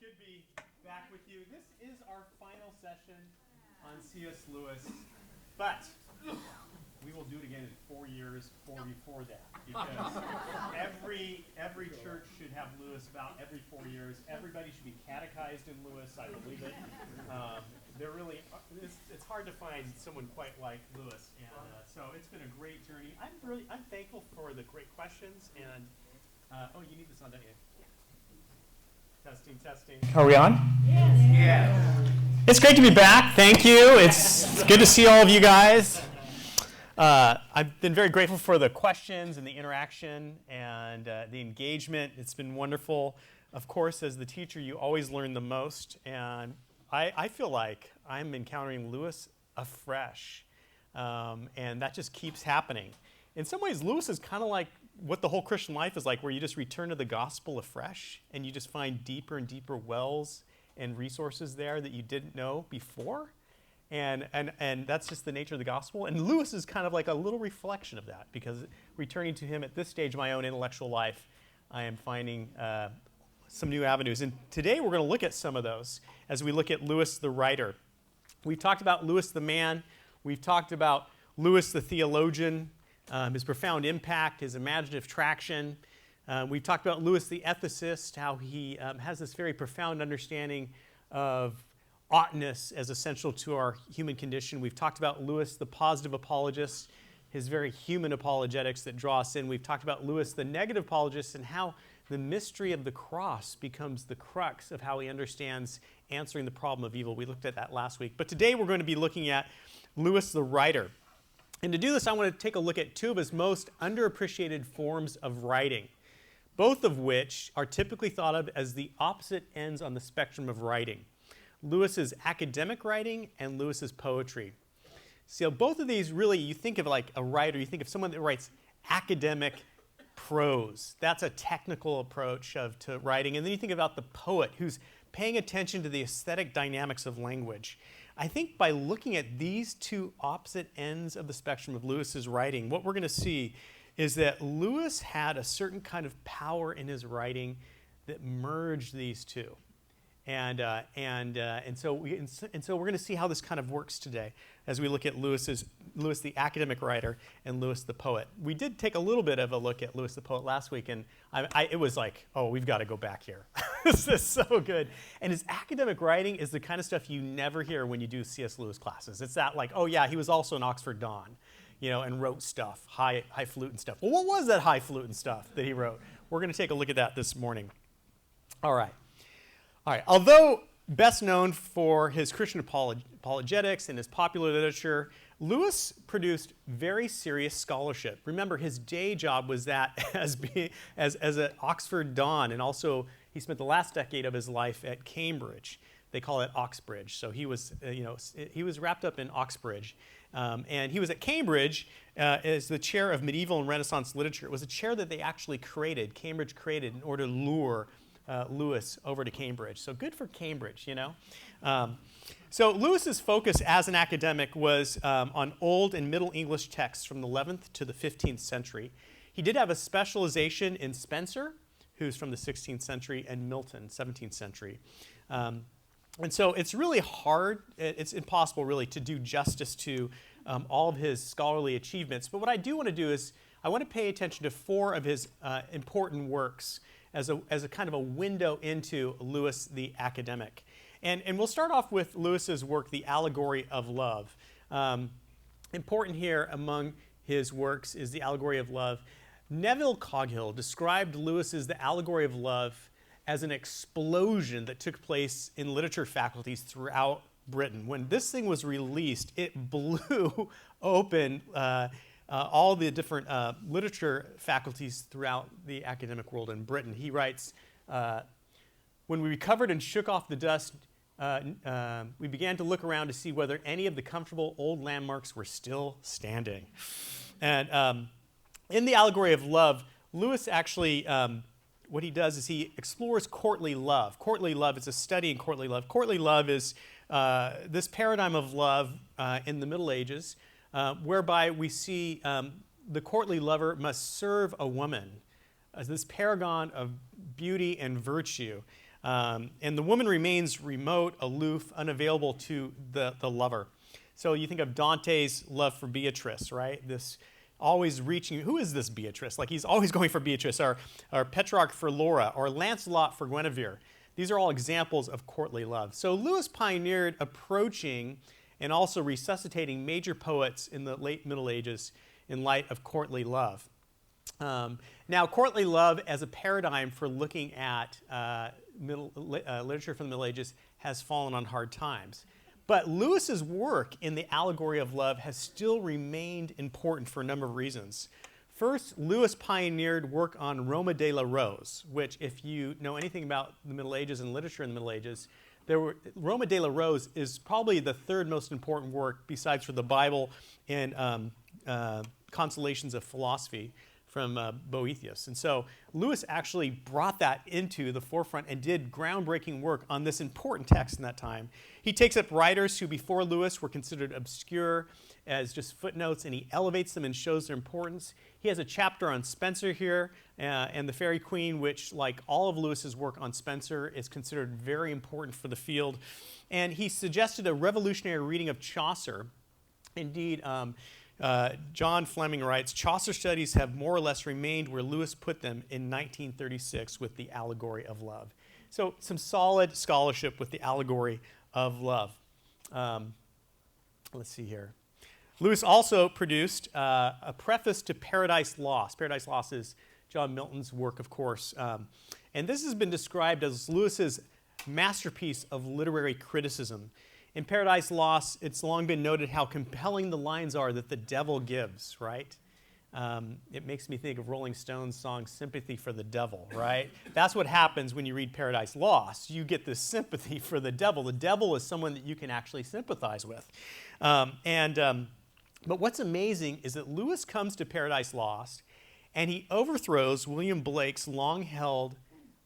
good to be back with you. This is our final session on C.S. Lewis, but we will do it again in 4 years before that, because every church should have Lewis about every 4 years. Everybody should be catechized in Lewis. I believe it. They're really it's hard to find someone quite like Lewis, and so it's been a great journey. I'm thankful for the great questions, and you need this on, don't you? Testing. Are we on? Yes. Yeah. It's great to be back. Thank you. It's good to see all of you guys. I've been very grateful for the questions and the interaction and the engagement. It's been wonderful. Of course, as the teacher, you always learn the most. And I feel like I'm encountering Lewis afresh. And that just keeps happening. In some ways, Lewis is kind of like what the whole Christian life is like, where you just return to the gospel afresh and you just find deeper and deeper wells and resources there that you didn't know before. And that's just the nature of the gospel. And Lewis is kind of like a little reflection of that, because returning to him at this stage of my own intellectual life, I am finding some new avenues. And today we're going to look at some of those as we look at Lewis the writer. We've talked about Lewis the man. We've talked about Lewis the theologian, his profound impact, his imaginative traction. We've talked about Lewis the ethicist, how he has this very profound understanding of oughtness as essential to our human condition. We've talked about Lewis the positive apologist, his very human apologetics that draw us in. We've talked about Lewis the negative apologist and how the mystery of the cross becomes the crux of how he understands answering the problem of evil. We looked at that last week. But today we're going to be looking at Lewis the writer. And to do this, I want to take a look at two of his most underappreciated forms of writing, both of which are typically thought of as the opposite ends on the spectrum of writing: Lewis's academic writing and Lewis's poetry. So both of these, really, you think of like a writer, you think of someone that writes academic prose. That's a technical approach to writing. And then you think about the poet who's paying attention to the aesthetic dynamics of language. I think by looking at these two opposite ends of the spectrum of Lewis's writing, what we're going to see is that Lewis had a certain kind of power in his writing that merged these two. And so we're going to see how this kind of works today as we look at Lewis the academic writer and Lewis the poet. We did take a little bit of a look at Lewis the poet last week, and it was like, oh, we've got to go back here. This is so good. And his academic writing is the kind of stuff you never hear when you do C.S. Lewis classes. It's that like, oh yeah, he was also an Oxford Don, and wrote stuff, highfalutin stuff. Well, what was that highfalutin stuff that he wrote? We're going to take a look at that this morning. All right. Although best known for his Christian apologetics and his popular literature, Lewis produced very serious scholarship. Remember, his day job was that as an Oxford Don, and also he spent the last decade of his life at Cambridge. They call it Oxbridge. So he was wrapped up in Oxbridge, and he was at Cambridge as the chair of medieval and Renaissance literature. It was a chair that they actually Cambridge created in order to lure Lewis over to Cambridge. So good for Cambridge, So Lewis's focus as an academic was on Old and Middle English texts from the 11th to the 15th century. He did have a specialization in Spenser, who's from the 16th century, and Milton, 17th century. And so it's really hard, it's impossible really to do justice to all of his scholarly achievements. But what I do want to do is I want to pay attention to 4 of his important works as a kind of a window into Lewis the academic. And we'll start off with Lewis's work, The Allegory of Love. Important here among his works is The Allegory of Love. Neville Coghill described Lewis's The Allegory of Love as an explosion that took place in literature faculties throughout Britain. When this thing was released, it blew open all the different literature faculties throughout the academic world in Britain. He writes, when we recovered and shook off the dust, we began to look around to see whether any of the comfortable old landmarks were still standing. And in The Allegory of Love, Lewis actually, what he does is he explores courtly love. Courtly love is a study in courtly love. Courtly love is this paradigm of love in the Middle Ages, whereby we see the courtly lover must serve a woman as this paragon of beauty and virtue. And the woman remains remote, aloof, unavailable to the lover. So you think of Dante's love for Beatrice, right? This always reaching, who is this Beatrice? Like he's always going for Beatrice, or Petrarch for Laura, or Lancelot for Guinevere. These are all examples of courtly love. So Lewis pioneered approaching and also resuscitating major poets in the late Middle Ages in light of courtly love. Now, courtly love as a paradigm for looking at literature from the Middle Ages has fallen on hard times. But Lewis's work in the allegory of love has still remained important for a number of reasons. First, Lewis pioneered work on Roma de la Rose, which, if you know anything about the Middle Ages and literature in the Middle Ages, Roma de la Rose is probably the third most important work, besides for the Bible and Consolations of Philosophy from Boethius. And so Lewis actually brought that into the forefront and did groundbreaking work on this important text in that time. He takes up writers who before Lewis were considered obscure as just footnotes, and he elevates them and shows their importance. He has a chapter on Spenser here, and the Faerie Queene, which, like all of Lewis's work on Spenser, is considered very important for the field. And he suggested a revolutionary reading of Chaucer. Indeed, John Fleming writes, Chaucer studies have more or less remained where Lewis put them in 1936 with the Allegory of Love. So some solid scholarship with the Allegory of Love. Let's see here. Lewis also produced a preface to Paradise Lost. Paradise Lost is John Milton's work, of course. And this has been described as Lewis's masterpiece of literary criticism. In Paradise Lost, it's long been noted how compelling the lines are that the devil gives, right? It makes me think of Rolling Stones' song, Sympathy for the Devil, right? That's what happens when you read Paradise Lost. You get this sympathy for the devil. The devil is someone that you can actually sympathize with. But what's amazing is that Lewis comes to Paradise Lost, and he overthrows William Blake's long-held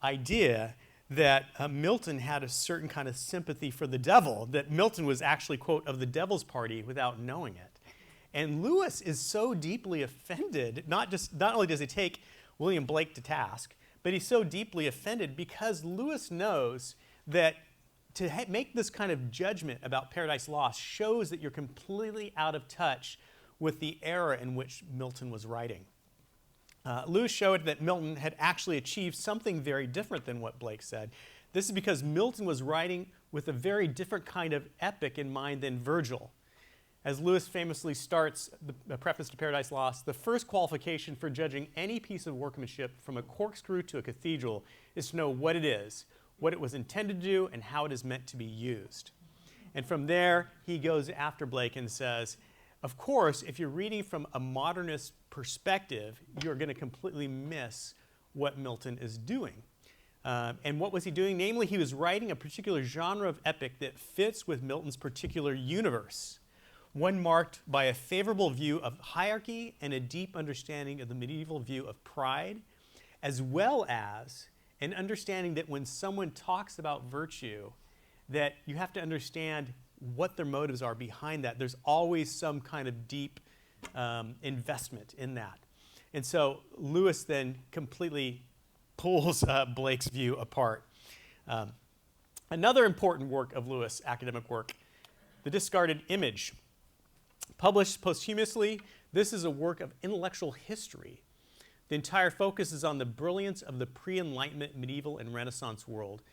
idea that Milton had a certain kind of sympathy for the devil, that Milton was actually, quote, of the devil's party without knowing it. And Lewis is so deeply offended, not only does he take William Blake to task, but he's so deeply offended because Lewis knows that to make this kind of judgment about Paradise Lost shows that you're completely out of touch with the era in which Milton was writing. Lewis showed that Milton had actually achieved something very different than what Blake said. This is because Milton was writing with a very different kind of epic in mind than Virgil. As Lewis famously starts the preface to Paradise Lost, the first qualification for judging any piece of workmanship from a corkscrew to a cathedral is to know what it is, what it was intended to do, and how it is meant to be used. And from there, he goes after Blake and says, of course, if you're reading from a modernist perspective, you're going to completely miss what Milton is doing. And what was he doing? Namely, he was writing a particular genre of epic that fits with Milton's particular universe, one marked by a favorable view of hierarchy and a deep understanding of the medieval view of pride, as well as an understanding that when someone talks about virtue, that you have to understand what their motives are behind that. There's always some kind of deep investment in that. And so Lewis then completely pulls Blake's view apart. Another important work of Lewis, academic work, The Discarded Image. Published posthumously, this is a work of intellectual history. The entire focus is on the brilliance of the pre-Enlightenment medieval and Renaissance world.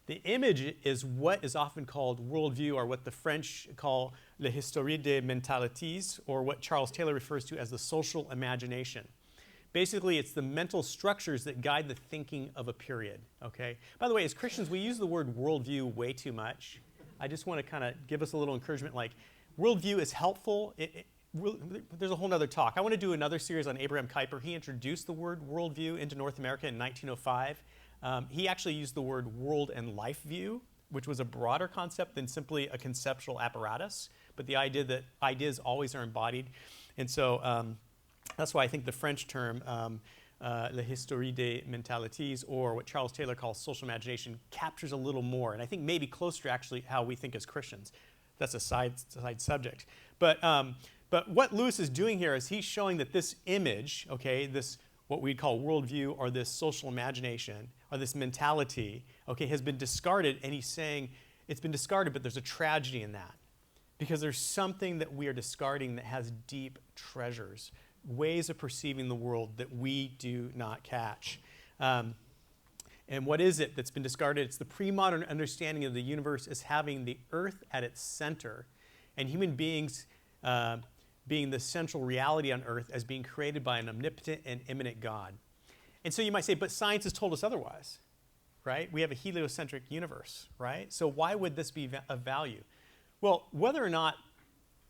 The image is what is often called worldview, or what the French call la historie des mentalités, or what Charles Taylor refers to as the social imagination. Basically, it's the mental structures that guide the thinking of a period, okay? By the way, as Christians, we use the word worldview way too much. I just want to kind of give us a little encouragement, like, worldview is helpful. There's a whole other talk. I want to do another series on Abraham Kuyper. He introduced the word worldview into North America in 1905. He actually used the word world and life view, which was a broader concept than simply a conceptual apparatus, but the idea that ideas always are embodied. And so that's why I think the French term, la historie des mentalités, or what Charles Taylor calls social imagination, captures a little more, and I think maybe closer to actually how we think as Christians. That's a side subject. But what Lewis is doing here is he's showing that this image, okay, this what we'd call worldview or this social imagination, or this mentality, okay, has been discarded, and he's saying it's been discarded, but there's a tragedy in that. Because there's something that we are discarding that has deep treasures, ways of perceiving the world that we do not catch. And what is it that's been discarded? It's the pre-modern understanding of the universe as having the earth at its center, and human beings being the central reality on earth as being created by an omnipotent and immanent God. And so you might say, but science has told us otherwise, right? We have a heliocentric universe, right? So why would this be of value? Well, whether or not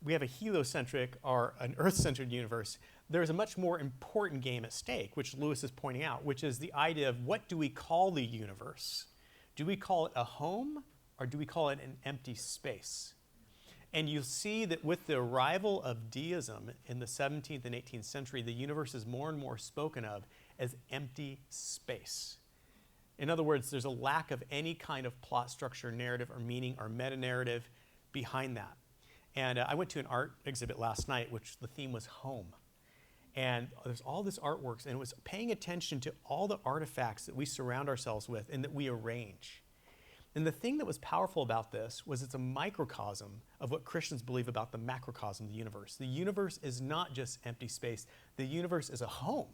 we have a heliocentric or an earth-centered universe, there's a much more important game at stake, which Lewis is pointing out, which is the idea of what do we call the universe? Do we call it a home, or do we call it an empty space? And you see that with the arrival of deism in the 17th and 18th century, the universe is more and more spoken of as empty space. In other words, there's a lack of any kind of plot structure, narrative, or meaning, or meta-narrative behind that. And I went to an art exhibit last night, which the theme was home. And there's all this artworks, and it was paying attention to all the artifacts that we surround ourselves with and that we arrange. And the thing that was powerful about this was it's a microcosm of what Christians believe about the macrocosm of the universe. The universe is not just empty space. The universe is a home.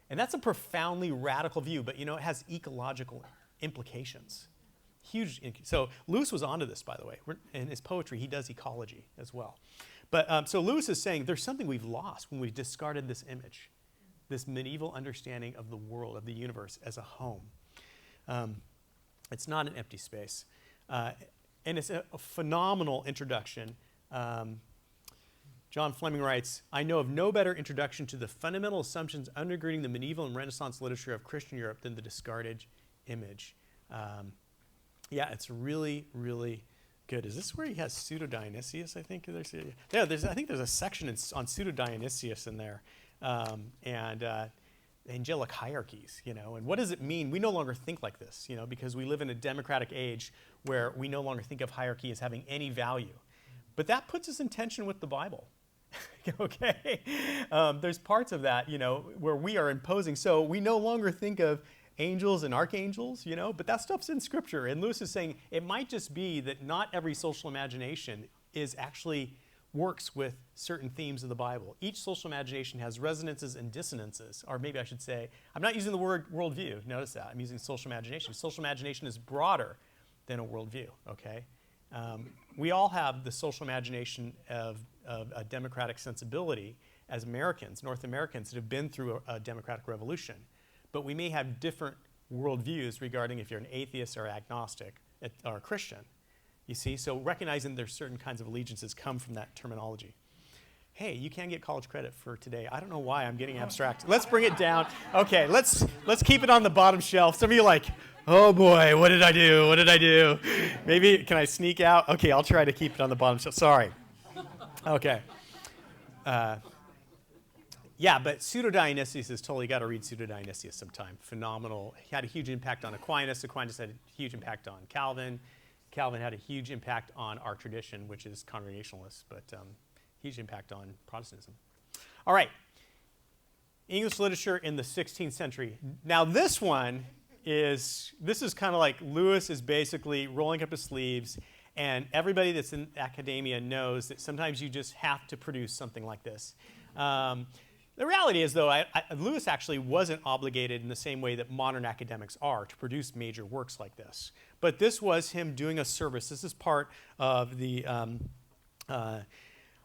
And that's a profoundly radical view, but you know, it has ecological implications. Huge. So Lewis was onto this, by the way. In his poetry, he does ecology as well. But so Lewis is saying there's something we've lost when we've discarded this image, this medieval understanding of the world, of the universe as a home. It's not an empty space. And it's a phenomenal introduction. John Fleming writes, I know of no better introduction to the fundamental assumptions undergirding the medieval and Renaissance literature of Christian Europe than the discarded image. Yeah, it's really, really good. Is this where he has Pseudo-Dionysius, I think? Yeah, I think there's a section on Pseudo-Dionysius in there. And angelic hierarchies, you know. And what does it mean? We no longer think like this, you know, because we live in a democratic age where we no longer think of hierarchy as having any value. But that puts us in tension with the Bible. Okay? There's parts of that, you know, where we are imposing. So we no longer think of angels and archangels, you know, but that stuff's in Scripture. And Lewis is saying it might just be that not every social imagination is actually works with certain themes of the Bible. Each social imagination has resonances and dissonances, or maybe I should say, I'm not using the word worldview, notice that, I'm using social imagination. Social imagination is broader than a worldview, okay? We all have the social imagination of a democratic sensibility as Americans, North Americans that have been through a democratic revolution. But we may have different worldviews regarding if you're an atheist or agnostic or a Christian. You see, so recognizing there's certain kinds of allegiances come from that terminology. Hey, you can get college credit for today. I don't know why I'm getting abstract. Let's bring it down. Okay, let's keep it on the bottom shelf. Some of you are like, oh boy, what did I do? What did I do? Maybe, can I sneak out? Okay, I'll try to keep it on the bottom shelf. Sorry. Okay. Yeah, but Pseudo-Dionysius is totally, got to read Pseudo-Dionysius sometime. Phenomenal. He had a huge impact on Aquinas. Aquinas had a huge impact on Calvin. Calvin had a huge impact on our tradition, which is Congregationalists, but huge impact on Protestantism. All right. English literature in the 16th century. Now this is kind of like Lewis is basically rolling up his sleeves, and everybody that's in academia knows that sometimes you just have to produce something like this. The reality is, though, Lewis actually wasn't obligated in the same way that modern academics are to produce major works like this. But this was him doing a service. This is part of the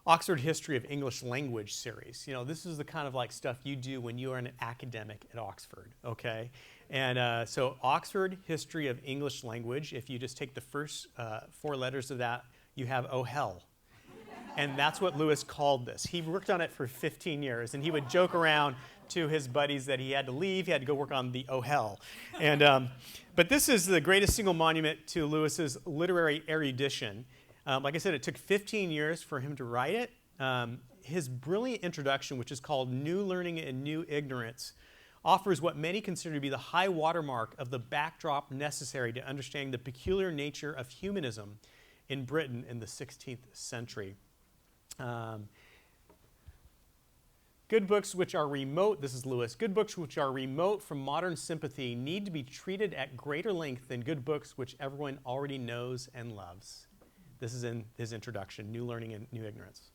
Oxford History of English Language series. You know, this is the kind of like stuff you do when you are an academic at Oxford, okay? And so Oxford History of English Language, if you just take the first 4 letters of that, you have oh hell. And that's what Lewis called this. He worked on it for 15 years, and he would joke around to his buddies that he had to leave. He had to go work on the oh hell. And, but this is the greatest single monument to Lewis's literary erudition. Like I said, it took 15 years for him to write it. His brilliant introduction, which is called New Learning and New Ignorance, offers what many consider to be the high watermark of the backdrop necessary to understanding the peculiar nature of humanism in Britain in the 16th century. Good books which are remote, this is Lewis, good books which are remote from modern sympathy need to be treated at greater length than good books which everyone already knows and loves. This is in his introduction, New Learning and New Ignorance.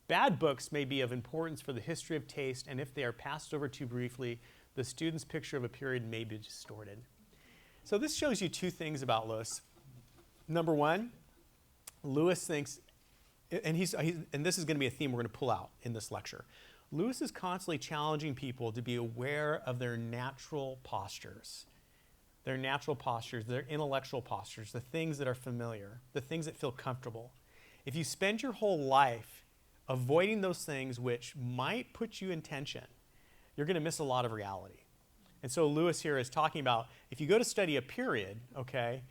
Bad books may be of importance for the history of taste, and if they are passed over too briefly, the student's picture of a period may be distorted. So this shows you two things about Lewis. Number one, Lewis thinks, and this is going to be a theme we're going to pull out in this lecture. Lewis is constantly challenging people to be aware of their natural postures. Their intellectual postures, the things that are familiar, the things that feel comfortable. If you spend your whole life avoiding those things which might put you in tension, you're going to miss a lot of reality. And so Lewis here is talking about, if you go to study a period, okay,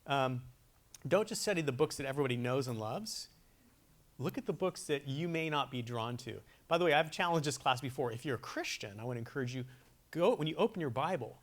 don't just study the books that everybody knows and loves. Look at the books that you may not be drawn to. By the way, I've challenged this class before. If you're a Christian, I want to encourage you, when you open your Bible,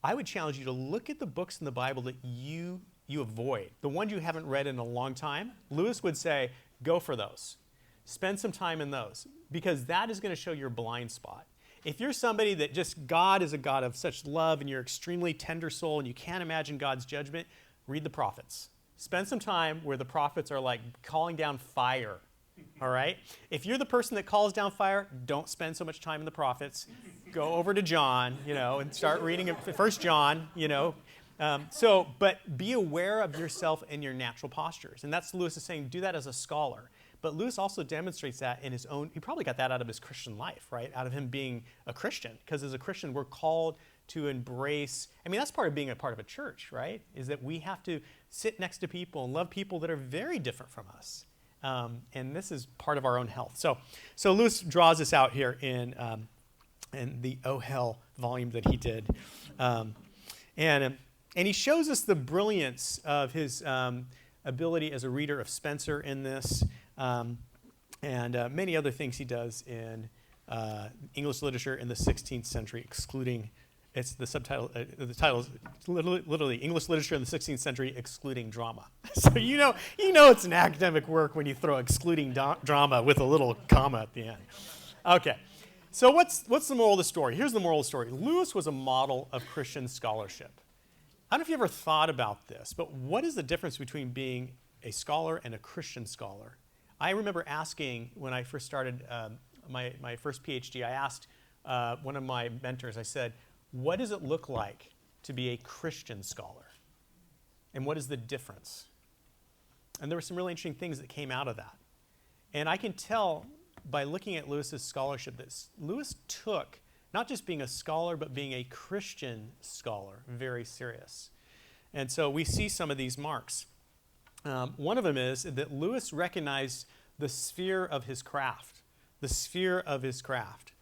I would challenge you to look at the books in the Bible that you avoid, the ones you haven't read in a long time. Lewis would say, go for those. Spend some time in those, because that is going to show your blind spot. If you're somebody that just, God is a God of such love and you're extremely tender soul and you can't imagine God's judgment, read the prophets. Spend some time where the prophets are like calling down fire, all right? If you're the person that calls down fire, don't spend so much time in the prophets. Go over to John, and start reading 1 John, but be aware of yourself and your natural postures. And that's Lewis is saying, do that as a scholar. But Lewis also demonstrates that in his own, he probably got that out of his Christian life, right? Out of him being a Christian. Because as a Christian, we're called to embrace, that's part of being a part of a church, right? Is that we have to sit next to people and love people that are very different from us. And this is part of our own health. So Lewis draws this out here in the Oh Hell volume that he did. And he shows us the brilliance of his ability as a reader of Spencer in this, and many other things he does in English literature in the 16th century, excluding, it's the subtitle, the title is literally English literature in the 16th century, excluding drama. So you know it's an academic work when you throw excluding drama with a little comma at the end. Okay, so what's the moral of the story? Here's the moral of the story. Lewis was a model of Christian scholarship. I don't know if you ever thought about this, but what is the difference between being a scholar and a Christian scholar? I remember asking when I first started my first PhD, I asked one of my mentors, I said, what does it look like to be a Christian scholar? And what is the difference? And there were some really interesting things that came out of that. And I can tell by looking at Lewis's scholarship that Lewis took not just being a scholar, but being a Christian scholar very serious. And so we see some of these marks. One of them is that Lewis recognized the sphere of his craft. The sphere of his craft.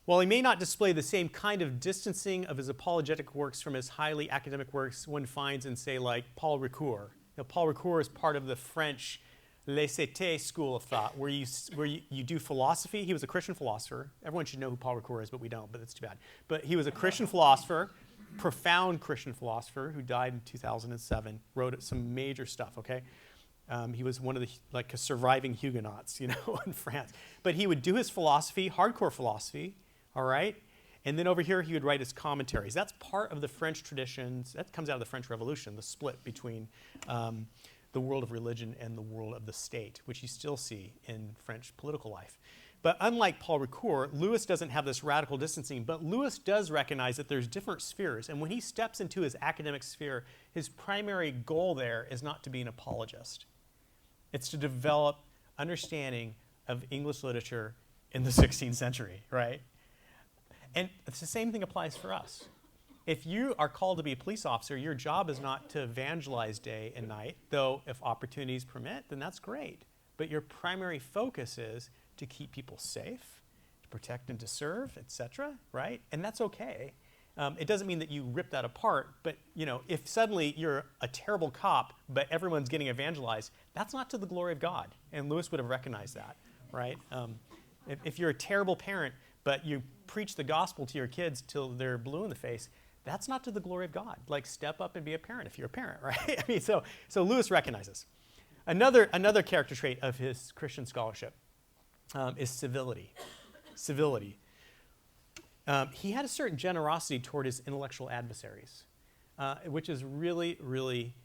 While he may not display the same kind of distancing of his apologetic works from his highly academic works one finds in, say, like Paul Ricoeur. Paul Ricoeur is part of the French laïcité school of thought, where you do philosophy. He was a Christian philosopher. Everyone should know who Paul Ricoeur is, but we don't, but that's too bad. But he was a Christian philosopher, profound Christian philosopher who died in 2007, wrote some major stuff, okay? He was one of the surviving Huguenots, in France. But he would do his philosophy, hardcore philosophy, all right? And then over here, he would write his commentaries. That's part of the French traditions. That comes out of the French Revolution, the split between the world of religion and the world of the state, which you still see in French political life. But unlike Paul Ricoeur, Lewis doesn't have this radical distancing, but Lewis does recognize that there's different spheres. And when he steps into his academic sphere, his primary goal there is not to be an apologist. It's to develop understanding of English literature in the 16th century, right? And it's the same thing applies for us. If you are called to be a police officer, your job is not to evangelize day and night, though if opportunities permit, then that's great. But your primary focus is to keep people safe, to protect and to serve, etc., right? And that's okay. It doesn't mean that you rip that apart, but if suddenly you're a terrible cop, but everyone's getting evangelized, that's not to the glory of God. And Lewis would have recognized that, right? If you're a terrible parent, but you preach the gospel to your kids till they're blue in the face, that's not to the glory of God. Like, step up and be a parent if you're a parent, right? So Lewis recognizes. Another character trait of his Christian scholarship is civility. civility. He had a certain generosity toward his intellectual adversaries, which is really, really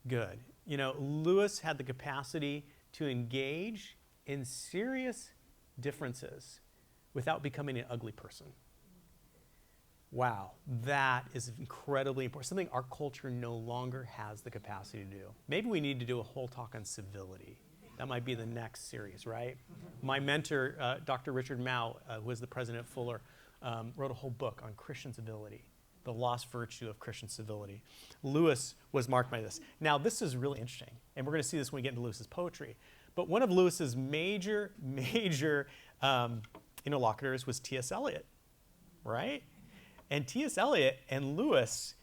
good. You know, Lewis had the capacity to engage in serious differences without becoming an ugly person. Wow, that is incredibly important. Something our culture no longer has the capacity to do. Maybe we need to do a whole talk on civility. That might be the next series, right? My mentor, Dr. Richard Mao, who was the president of Fuller, wrote a whole book on Christian civility, the lost virtue of Christian civility. Lewis was marked by this. Now, this is really interesting, and we're going to see this when we get into Lewis's poetry. But one of Lewis's major interlocutors was T.S. Eliot, right? And T.S. Eliot and Lewis,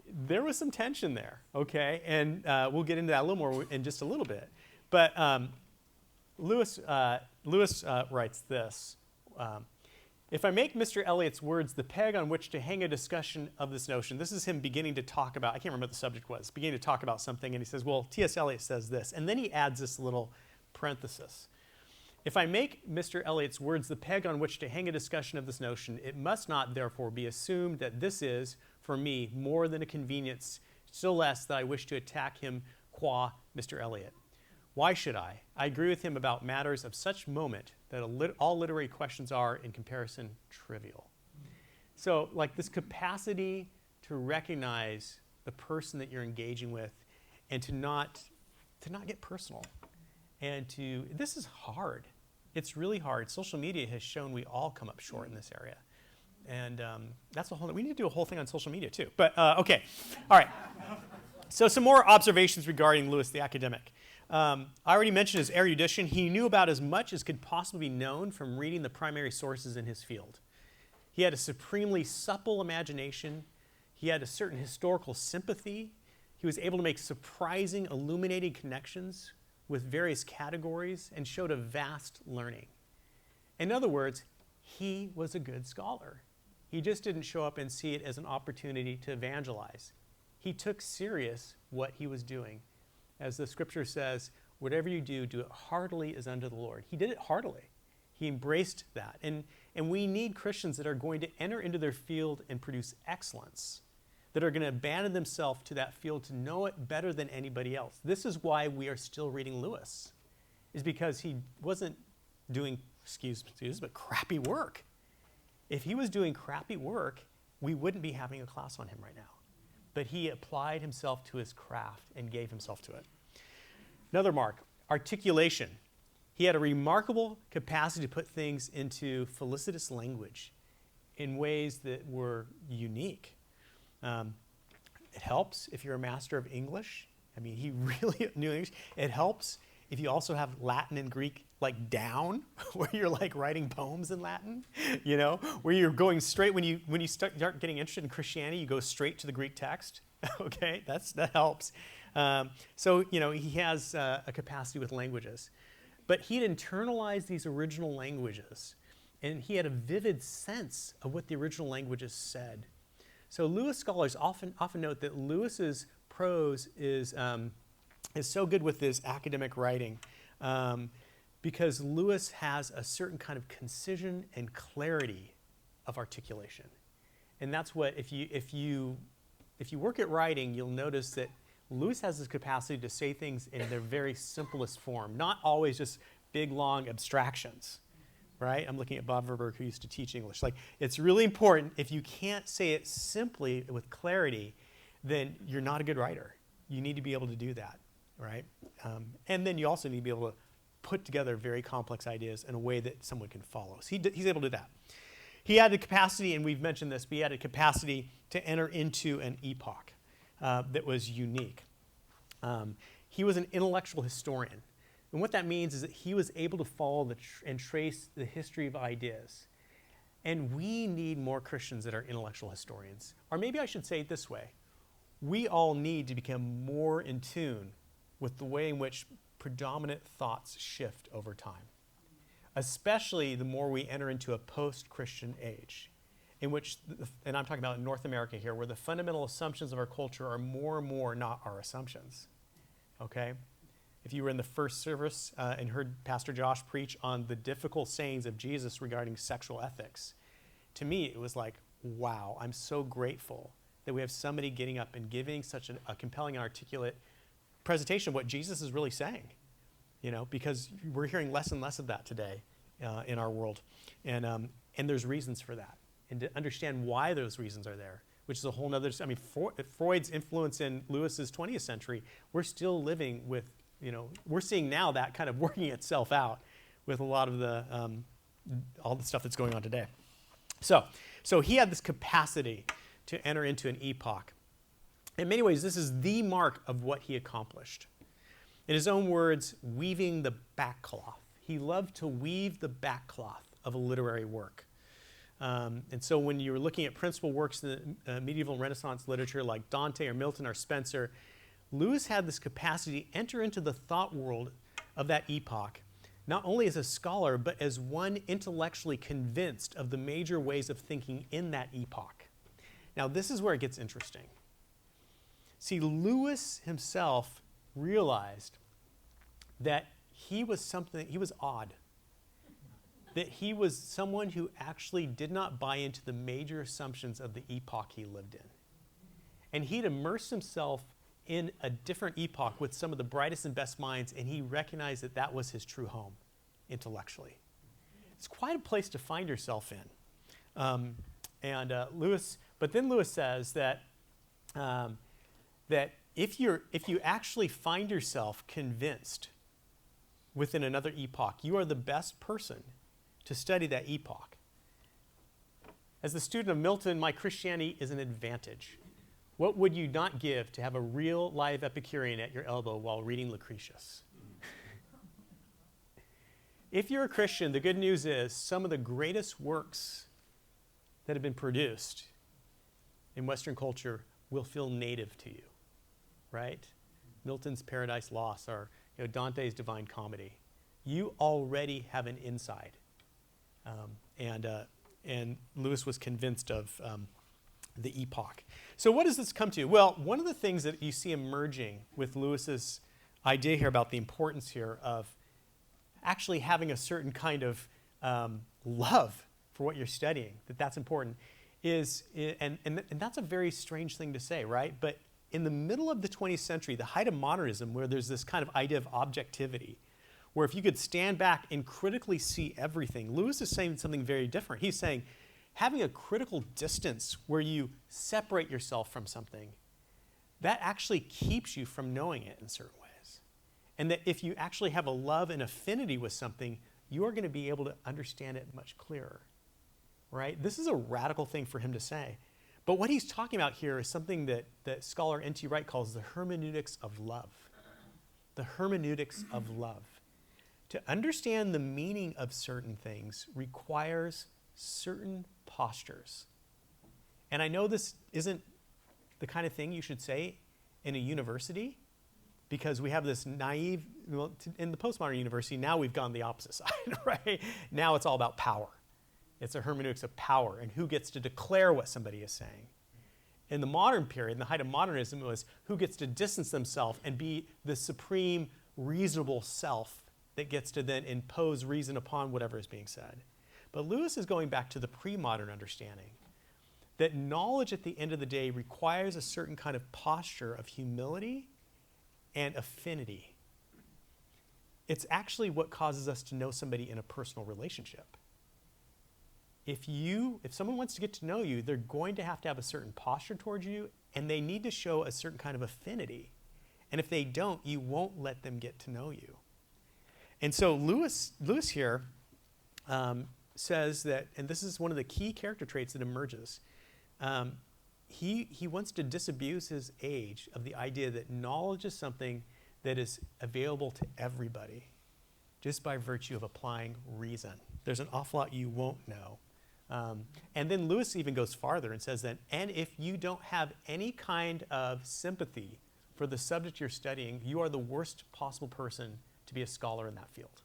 there was some tension there, okay? And we'll get into that a little more in just a little bit. But Lewis writes this. If I make Mr. Eliot's words the peg on which to hang a discussion of this notion, this is him beginning to talk about, I can't remember what the subject was, beginning to talk about something, and he says, well, T.S. Eliot says this. And then he adds this little parenthesis. If I make Mr. Eliot's words the peg on which to hang a discussion of this notion, it must not, therefore, be assumed that this is, for me, more than a convenience, still less that I wish to attack him qua Mr. Eliot. Why should I? I agree with him about matters of such moment that all literary questions are, in comparison, trivial. So, like this capacity to recognize the person that you're engaging with and to not get personal. And this is hard. It's really hard. Social media has shown we all come up short in this area. And that's we need to do a whole thing on social media too. But okay, all right. So some more observations regarding Lewis the academic. I already mentioned his erudition. He knew about as much as could possibly be known from reading the primary sources in his field. He had a supremely supple imagination. He had a certain historical sympathy. He was able to make surprising, illuminating connections with various categories and showed a vast learning. In other words, he was a good scholar. He just didn't show up and see it as an opportunity to evangelize. He took serious what he was doing. As the scripture says, whatever you do, do it heartily as unto the Lord. He did it heartily. He embraced that. And we need Christians that are going to enter into their field and produce excellence, that are going to abandon themselves to that field to know it better than anybody else. This is why we are still reading Lewis, is because he wasn't doing, excuse me, but crappy work. If he was doing crappy work, we wouldn't be having a class on him right now. But he applied himself to his craft and gave himself to it. Another mark, articulation. He had a remarkable capacity to put things into felicitous language in ways that were unique. It helps if you're a master of English. I mean, he really knew English. It helps if you also have Latin and Greek like down, where you're like writing poems in Latin, you know, where you're going straight, when you start getting interested in Christianity, you go straight to the Greek text. Okay, that helps. So, you know, he has a capacity with languages. But he'd internalized these original languages, and he had a vivid sense of what the original languages said. So Lewis scholars often note that Lewis's prose is so good with his academic writing because Lewis has a certain kind of concision and clarity of articulation. And that's what, if you work at writing, you'll notice that Lewis has this capacity to say things in their very simplest form, not always just big, long abstractions. Right? I'm looking at Bob Verberg, who used to teach English. Like, it's really important. If you can't say it simply with clarity, then you're not a good writer. You need to be able to do that, right? And then you also need to be able to put together very complex ideas in a way that someone can follow. So he's able to do that. He had the capacity, and we've mentioned this, but he had a capacity to enter into an epoch that was unique. He was an intellectual historian. And what that means is that he was able to follow and trace the history of ideas. And we need more Christians that are intellectual historians. Or maybe I should say it this way. We all need to become more in tune with the way in which predominant thoughts shift over time, especially the more we enter into a post-Christian age, in which, and I'm talking about North America here, where the fundamental assumptions of our culture are more and more not our assumptions. Okay? If you were in the first service and heard Pastor Josh preach on the difficult sayings of Jesus regarding sexual ethics, to me it was like, wow, I'm so grateful that we have somebody getting up and giving such a compelling and articulate presentation of what Jesus is really saying, because we're hearing less and less of that today in our world. And there's reasons for that. And to understand why those reasons are there, which is a whole nother, Freud's influence in Lewis's 20th century, we're still living with, we're seeing now that kind of working itself out with a lot of the, all the stuff that's going on today. So he had this capacity to enter into an epoch. In many ways, this is the mark of what he accomplished. In his own words, weaving the backcloth. He loved to weave the backcloth of a literary work. And so when you were looking at principal works in the medieval and Renaissance literature like Dante or Milton or Spenser, Lewis had this capacity to enter into the thought world of that epoch, not only as a scholar, but as one intellectually convinced of the major ways of thinking in that epoch. Now, this is where it gets interesting. See, Lewis himself realized that he was odd. That he was someone who actually did not buy into the major assumptions of the epoch he lived in. And he'd immersed himself in a different epoch with some of the brightest and best minds, and he recognized that that was his true home intellectually. It's quite a place to find yourself in. But then Lewis says that that if you actually find yourself convinced within another epoch, you are the best person to study that epoch. As the student of Milton, my Christianity is an advantage. What would you not give to have a real live Epicurean at your elbow while reading Lucretius? If you're a Christian, the good news is some of the greatest works that have been produced in Western culture will feel native to you, right? Milton's Paradise Lost or Dante's Divine Comedy. You already have an inside. And Lewis was convinced of the epoch. So what does this come to? Well, one of the things that you see emerging with Lewis's idea here about the importance here of actually having a certain kind of love for what you're studying, that's important, is, and that's a very strange thing to say, right? But in the middle of the 20th century, the height of modernism, where there's this kind of idea of objectivity, where if you could stand back and critically see everything, Lewis is saying something very different. He's saying having a critical distance where you separate yourself from something, that actually keeps you from knowing it in certain ways. And that if you actually have a love and affinity with something, you are going to be able to understand it much clearer, right? This is a radical thing for him to say. But what he's talking about here is something that scholar N.T. Wright calls the hermeneutics of love. The hermeneutics of love. To understand the meaning of certain things requires certain postures. And I know this isn't the kind of thing you should say in a university, because we have this naive, in the postmodern university, now we've gone the opposite side, right? Now it's all about power. It's a hermeneutics of power and who gets to declare what somebody is saying. In the modern period, in the height of modernism, it was who gets to distance themselves and be the supreme reasonable self that gets to then impose reason upon whatever is being said. But Lewis is going back to the pre-modern understanding that knowledge at the end of the day requires a certain kind of posture of humility and affinity. It's actually what causes us to know somebody in a personal relationship. If someone wants to get to know you, they're going to have a certain posture towards you, and they need to show a certain kind of affinity. And if they don't, you won't let them get to know you. And so Lewis here says that, and this is one of the key character traits that emerges, he wants to disabuse his age of the idea that knowledge is something that is available to everybody just by virtue of applying reason. There's an awful lot you won't know. And then Lewis even goes farther and says that, and if you don't have any kind of sympathy for the subject you're studying, you are the worst possible person to be a scholar in that field.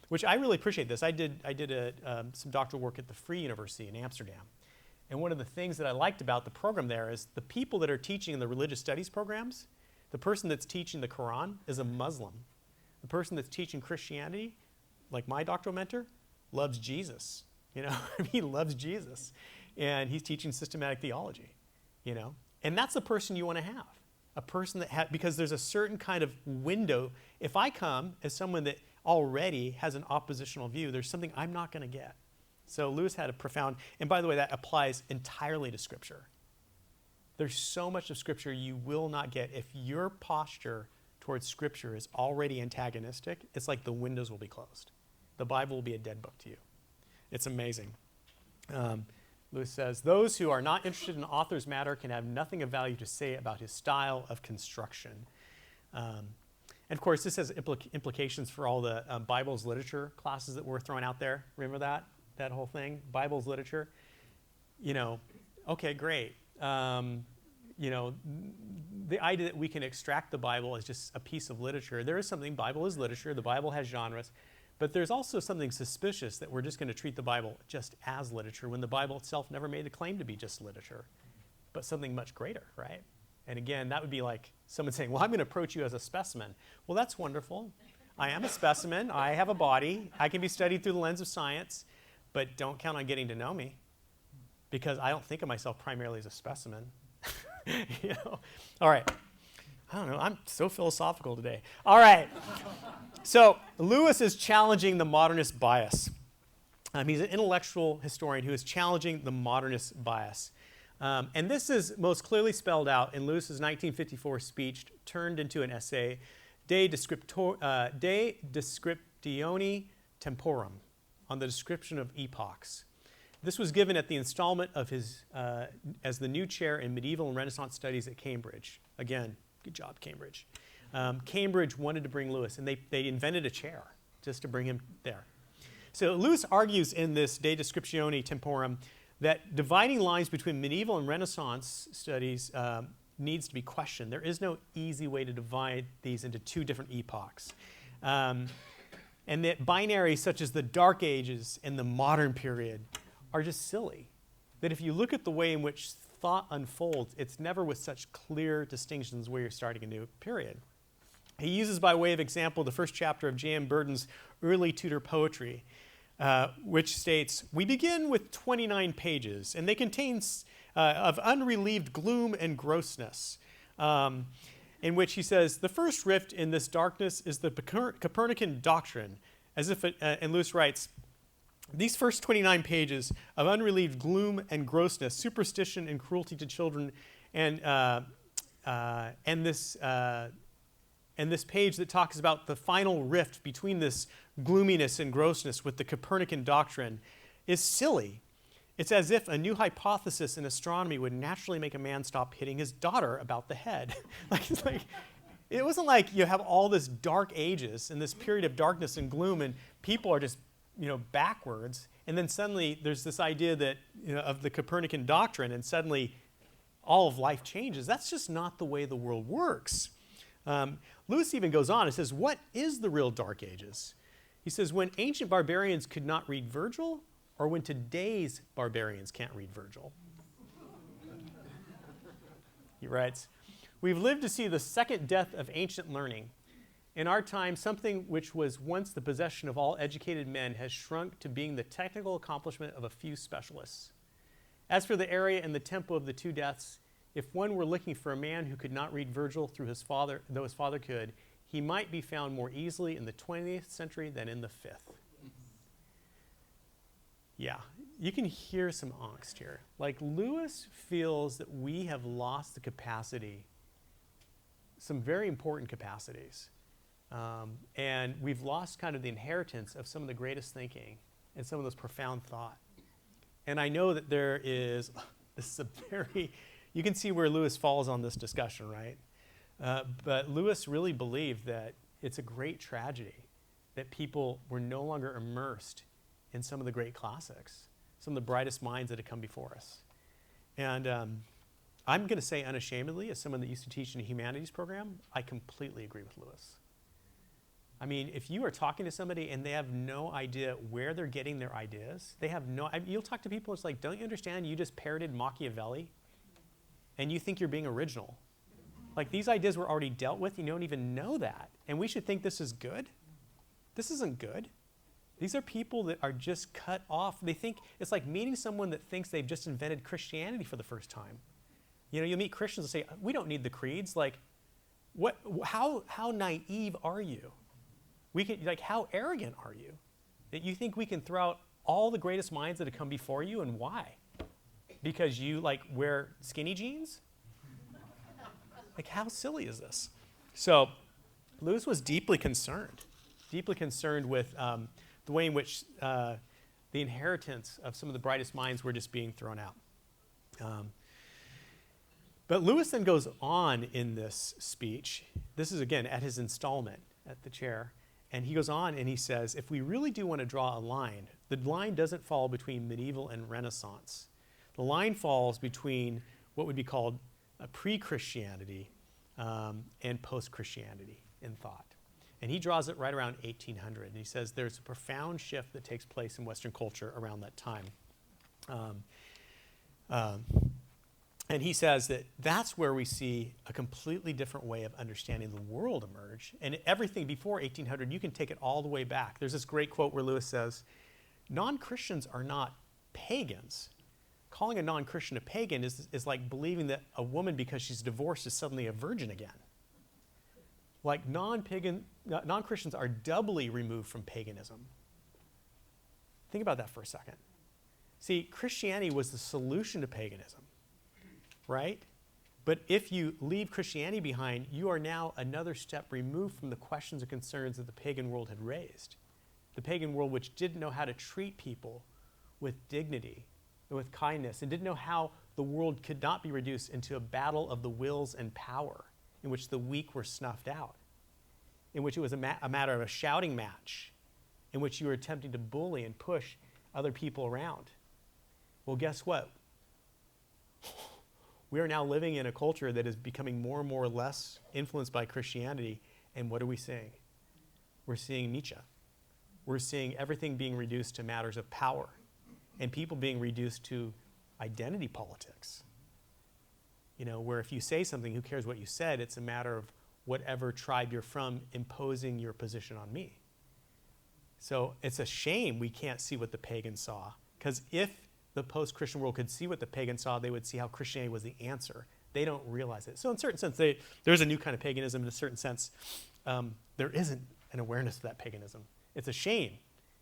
Which I really appreciate this. I did some doctoral work at the Free University in Amsterdam. And one of the things that I liked about the program there is the people that are teaching in the religious studies programs, The person that's teaching the Quran is a Muslim. The person that's teaching Christianity, like my doctoral mentor, loves Jesus. He loves Jesus. And he's teaching systematic theology, And that's the person you want to have. A person that because there's a certain kind of window. If I come as someone that already has an oppositional view, there's something I'm not going to get. So Lewis had a profound, and by the way, that applies entirely to Scripture. There's so much of Scripture you will not get. If your posture towards Scripture is already antagonistic, it's like the windows will be closed. The Bible will be a dead book to you. It's amazing. Lewis says, those who are not interested in the author's matter can have nothing of value to say about his style of construction. And of course, this has implications for all the Bible's literature classes that were thrown out there. Remember that whole thing? Bible's literature? Okay, great. The idea that we can extract the Bible as just a piece of literature. There is something, Bible is literature. The Bible has genres. But there's also something suspicious that we're just going to treat the Bible just as literature when the Bible itself never made the claim to be just literature, but something much greater, right? And again, that would be like someone saying, well, I'm going to approach you as a specimen. Well, that's wonderful. I am a specimen. I have a body. I can be studied through the lens of science, but don't count on getting to know me because I don't think of myself primarily as a specimen. All right. I don't know. I'm so philosophical today. All right. So Lewis is challenging the modernist bias. He's an intellectual historian who is challenging the modernist bias. And this is most clearly spelled out in Lewis's 1954 speech turned into an essay, De Descriptione Temporum, on the description of epochs. This was given at the installment of his, as the new chair in medieval and Renaissance studies at Cambridge. Again, good job, Cambridge. Cambridge wanted to bring Lewis, and they invented a chair just to bring him there. So Lewis argues in this De Descriptione Temporum that dividing lines between medieval and Renaissance studies needs to be questioned. There is no easy way to divide these into two different epochs. And that binaries such as the Dark Ages and the modern period are just silly. That if you look at the way in which thought unfolds, it's never with such clear distinctions where you're starting a new period. He uses by way of example the first chapter of J.M. Burton's Early Tudor Poetry, which states, we begin with 29 pages, and they contain of unrelieved gloom and grossness, in which he says, the first rift in this darkness is the Copernican doctrine, as if and Lewis writes, these first 29 pages of unrelieved gloom and grossness, superstition and cruelty to children, and this page that talks about the final rift between this gloominess and grossness with the Copernican doctrine is silly. It's as if a new hypothesis in astronomy would naturally make a man stop hitting his daughter about the head. It wasn't like you have all this dark ages and this period of darkness and gloom, and people are just backwards, and then suddenly there's this idea that of the Copernican doctrine, and suddenly all of life changes. That's just not the way the world works. Lewis even goes on and says, what is the real Dark Ages? He says, when ancient barbarians could not read Virgil, or when today's barbarians can't read Virgil. He writes, we've lived to see the second death of ancient learning. In our time, something which was once the possession of all educated men has shrunk to being the technical accomplishment of a few specialists. As for the area and the tempo of the two deaths, if one were looking for a man who could not read Virgil through his father, though his father could, he might be found more easily in the 20th century than in the 5th. Yeah, you can hear some angst here. Like Lewis feels that we have lost the capacity, some very important capacities. And we've lost kind of the inheritance of some of the greatest thinking and some of those profound thought. And I know that there is, this is a very, you can see where Lewis falls on this discussion, right? But Lewis really believed that it's a great tragedy that people were no longer immersed in some of the great classics, some of the brightest minds that had come before us. And I'm going to say unashamedly, as someone that used to teach in a humanities program, I completely agree with Lewis. I mean, if you are talking to somebody and they have no idea where they're getting their ideas, they have no, you'll talk to people, it's like, don't you understand you just parroted Machiavelli? And you think you're being original. Like, these ideas were already dealt with. You don't even know that. And we should think this is good. This isn't good. These are people that are just cut off. They think it's like meeting someone that thinks they've just invented Christianity for the first time. You know, you meet Christians and say, we don't need the creeds. Like, how naive are you? How arrogant are you that you think we can throw out all the greatest minds that have come before you, and why? Because you wear skinny jeans? Like, how silly is this? So Lewis was deeply concerned with the way in which the inheritance of some of the brightest minds were just being thrown out. But Lewis then goes on in this speech. This is, again, at his installment at the chair. And he goes on and he says, if we really do want to draw a line, the line doesn't fall between medieval and Renaissance. The line falls between what would be called pre-Christianity and post-Christianity in thought. And he draws it right around 1800. And he says there's a profound shift that takes place in Western culture around that time. And he says that that's where we see a completely different way of understanding the world emerge. And everything before 1800, you can take it all the way back. There's this great quote where Lewis says, non-Christians are not pagans. Calling a non-Christian a pagan is like believing that a woman, because she's divorced, is suddenly a virgin again. Like non-Christians are doubly removed from paganism. Think about that for a second. See, Christianity was the solution to paganism, right? But if you leave Christianity behind, you are now another step removed from the questions and concerns that the pagan world had raised. The pagan world, which didn't know how to treat people with dignity, with kindness, and didn't know how the world could not be reduced into a battle of the wills and power, in which the weak were snuffed out, in which it was a matter of a shouting match, in which you were attempting to bully and push other people around. Well, guess what? We are now living in a culture that is becoming more and more or less influenced by Christianity, and what are we seeing? We're seeing Nietzsche. We're seeing everything being reduced to matters of power, and people being reduced to identity politics. You know, where if you say something, who cares what you said? It's a matter of whatever tribe you're from imposing your position on me. So it's a shame we can't see what the pagans saw, because if the post-Christian world could see what the pagans saw, they would see how Christianity was the answer. They don't realize it. So in a certain sense, there's a new kind of paganism. In a certain sense, there isn't an awareness of that paganism. It's a shame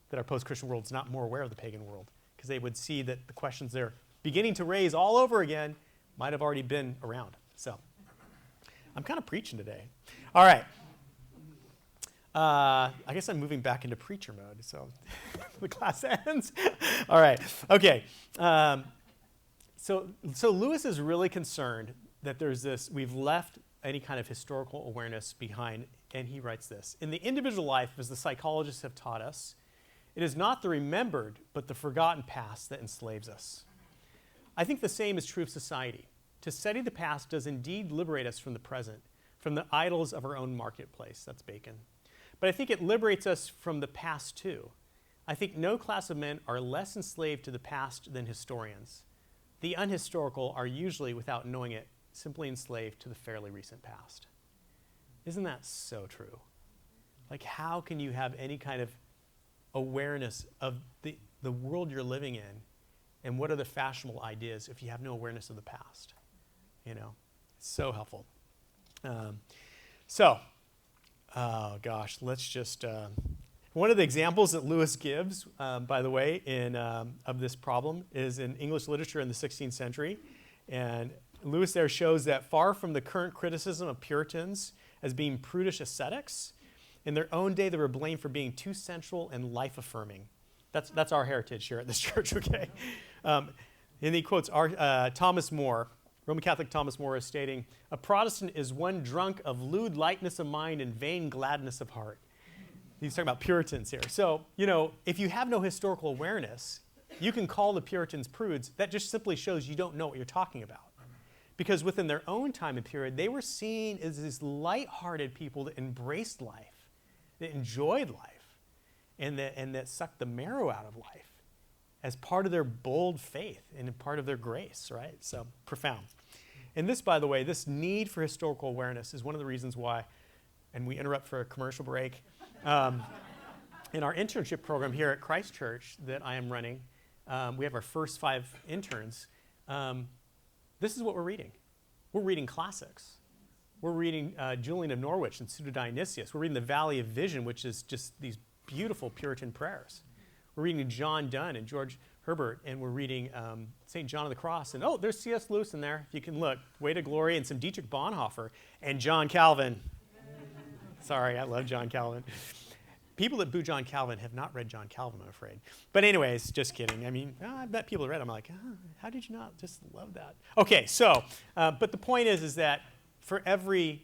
that our post-Christian world is not more aware of the pagan world, because they would see that the questions they're beginning to raise all over again might have already been around. So I'm kind of preaching today. All right. I guess I'm moving back into preacher mode, so the class ends. All right. Okay. So Lewis is really concerned that there's this, we've left any kind of historical awareness behind, and he writes this. In the individual life, as the psychologists have taught us, it is not the remembered, but the forgotten past that enslaves us. I think the same is true of society. To study the past does indeed liberate us from the present, from the idols of our own marketplace. That's Bacon. But I think it liberates us from the past too. I think no class of men are less enslaved to the past than historians. The unhistorical are usually, without knowing it, simply enslaved to the fairly recent past. Isn't that so true? Like, how can you have any kind of awareness of the world you're living in, and what are the fashionable ideas if you have no awareness of the past? You know, it's so helpful. Oh gosh, let's just, one of the examples that Lewis gives, by the way, of this problem is in English literature in the 16th century. And Lewis there shows that far from the current criticism of Puritans as being prudish ascetics, in their own day they were blamed for being too sensual and life-affirming. That's our heritage here at this church, okay? And he quotes Thomas More, Roman Catholic Thomas More, is stating, "A Protestant is one drunk of lewd lightness of mind and vain gladness of heart." He's talking about Puritans here. So, you know, if you have no historical awareness, you can call the Puritans prudes. That just simply shows you don't know what you're talking about. Because within their own time and period, they were seen as these light-hearted people that embraced life, that enjoyed life, and that sucked the marrow out of life as part of their bold faith and part of their grace, right? So profound. And this, by the way, this need for historical awareness is one of the reasons why, and we interrupt for a commercial break, in our internship program here at Christ Church that I am running, we have our first 5 interns. This is what we're reading. We're reading classics. We're reading Julian of Norwich and Pseudo-Dionysius. We're reading the Valley of Vision, which is just these beautiful Puritan prayers. We're reading John Donne and George Herbert, and we're reading St. John of the Cross. And oh, there's C.S. Lewis in there, if you can look. Way to Glory, and some Dietrich Bonhoeffer and John Calvin. Sorry, I love John Calvin. People that boo John Calvin have not read John Calvin, I'm afraid. But anyways, just kidding. I mean, I bet people have read it. I'm like, how did you not just love that? Okay, so, but the point is that for every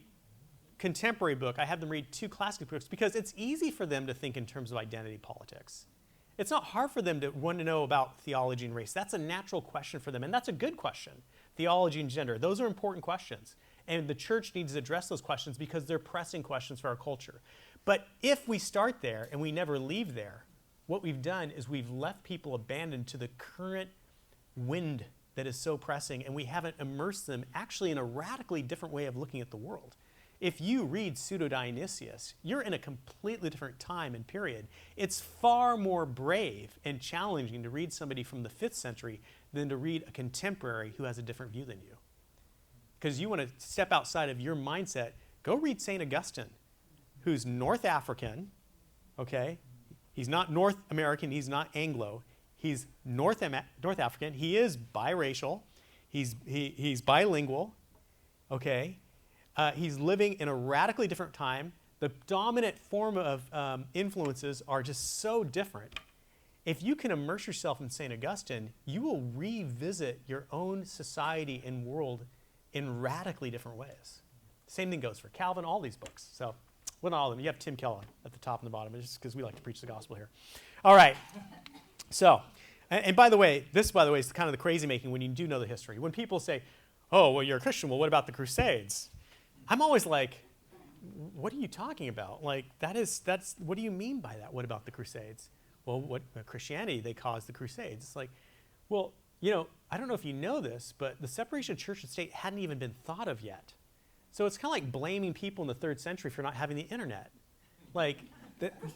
contemporary book, I have them read 2 classic books because it's easy for them to think in terms of identity politics. It's not hard for them to want to know about theology and race. That's a natural question for them, and that's a good question. Theology and gender, those are important questions. And the church needs to address those questions because they're pressing questions for our culture. But if we start there and we never leave there, what we've done is we've left people abandoned to the current wind that is so pressing, and we haven't immersed them actually in a radically different way of looking at the world. If you read Pseudo-Dionysius, you're in a completely different time and period. It's far more brave and challenging to read somebody from the 5th century than to read a contemporary who has a different view than you. Because you want to step outside of your mindset, go read St. Augustine, who's North African, okay? He's not North American, he's not Anglo. He's North African. He is biracial. He's bilingual, okay? He's living in a radically different time. The dominant form of influences are just so different. If you can immerse yourself in St. Augustine, you will revisit your own society and world in radically different ways. Same thing goes for Calvin, all these books. So, well, not all of them. You have Tim Keller at the top and the bottom, just because we like to preach the gospel here. All right. So, and by the way, this, is kind of the crazy making when you do know the history. When people say, oh, well, you're a Christian, well, what about the Crusades? I'm always like, what are you talking about? Like, that's, what do you mean by that? What about the Crusades? Well, what Christianity, they caused the Crusades. It's like, well, you know, I don't know if you know this, but the separation of church and state hadn't even been thought of yet. So it's kind of like blaming people in the 3rd century for not having the internet. Like,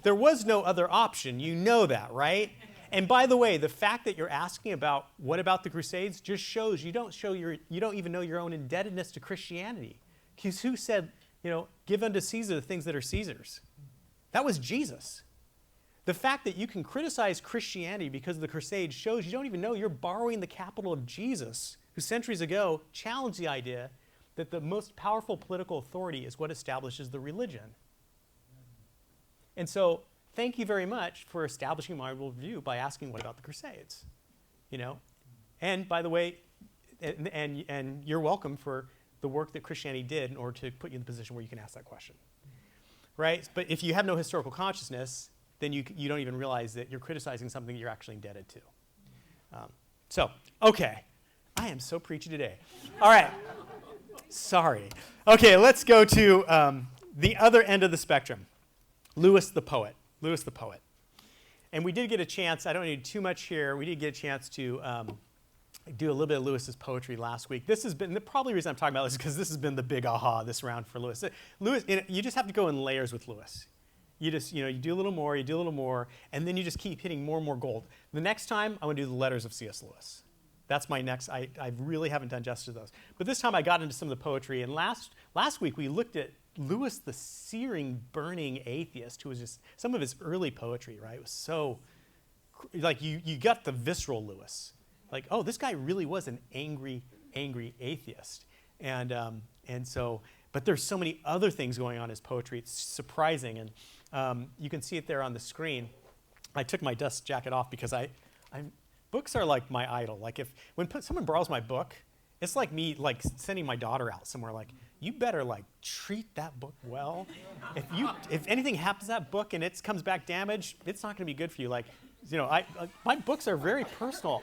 there was no other option. You know that, right? And by the way, the fact that you're asking about what about the Crusades just shows you don't even know your own indebtedness to Christianity. Because who said, you know, give unto Caesar the things that are Caesar's? That was Jesus. The fact that you can criticize Christianity because of the Crusades shows you don't even know you're borrowing the capital of Jesus, who centuries ago challenged the idea that the most powerful political authority is what establishes the religion. And so, thank you very much for establishing my worldview by asking what about the Crusades, you know? And by the way, and you're welcome for the work that Christianity did in order to put you in the position where you can ask that question, right? But if you have no historical consciousness, then you don't even realize that you're criticizing something you're actually indebted to. Okay. I am so preachy today. All right. Sorry. Okay, let's go to the other end of the spectrum. Lewis the poet. Lewis the poet. And we did get a chance, I don't need too much here, we did get a chance to do a little bit of Lewis's poetry last week. This has been, the probably reason I'm talking about this is because this has been the big aha this round for Lewis. Lewis, you just have to go in layers with Lewis. You just, you do a little more, and then you just keep hitting more and more gold. The next time, I'm going to do the letters of C.S. Lewis. That's my next, I really haven't done justice to those. But this time I got into some of the poetry, and last week we looked at Lewis the searing, burning atheist, who was just, some of his early poetry, right? It was so, like you got the visceral Lewis. Like, oh, this guy really was an angry atheist. And so, but there's so many other things going on in his poetry. It's surprising, and you can see it there on the screen. I took my dust jacket off because books are like my idol. Like when someone borrows my book, it's like me like sending my daughter out somewhere. Like, you better like treat that book well. If anything happens to that book and it comes back damaged, it's not going to be good for you. Like, my books are very personal.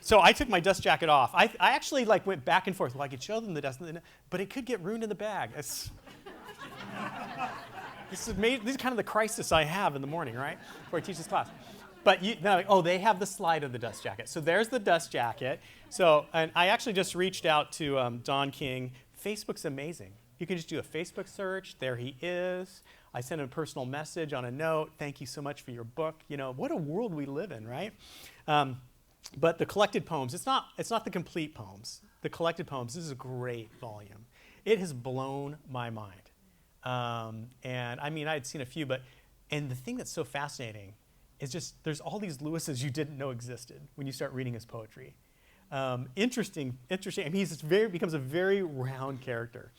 So I took my dust jacket off. I actually like went back and forth. Well, I could show them the dust, but it could get ruined in the bag. This is kind of the crisis I have in the morning, right, before I teach this class. But oh, they have the slide of the dust jacket. So there's the dust jacket. So, and I actually just reached out to Don King. Facebook's amazing. You can just do a Facebook search. There he is. I sent him a personal message on a note. Thank you so much for your book. You know, what a world we live in, right? But the collected poems, it's not the complete poems. The collected poems, this is a great volume. It has blown my mind. And I mean, I had seen a few, and the thing that's so fascinating is just there's all these Lewises you didn't know existed when you start reading his poetry. Interesting. I mean, becomes a very round character.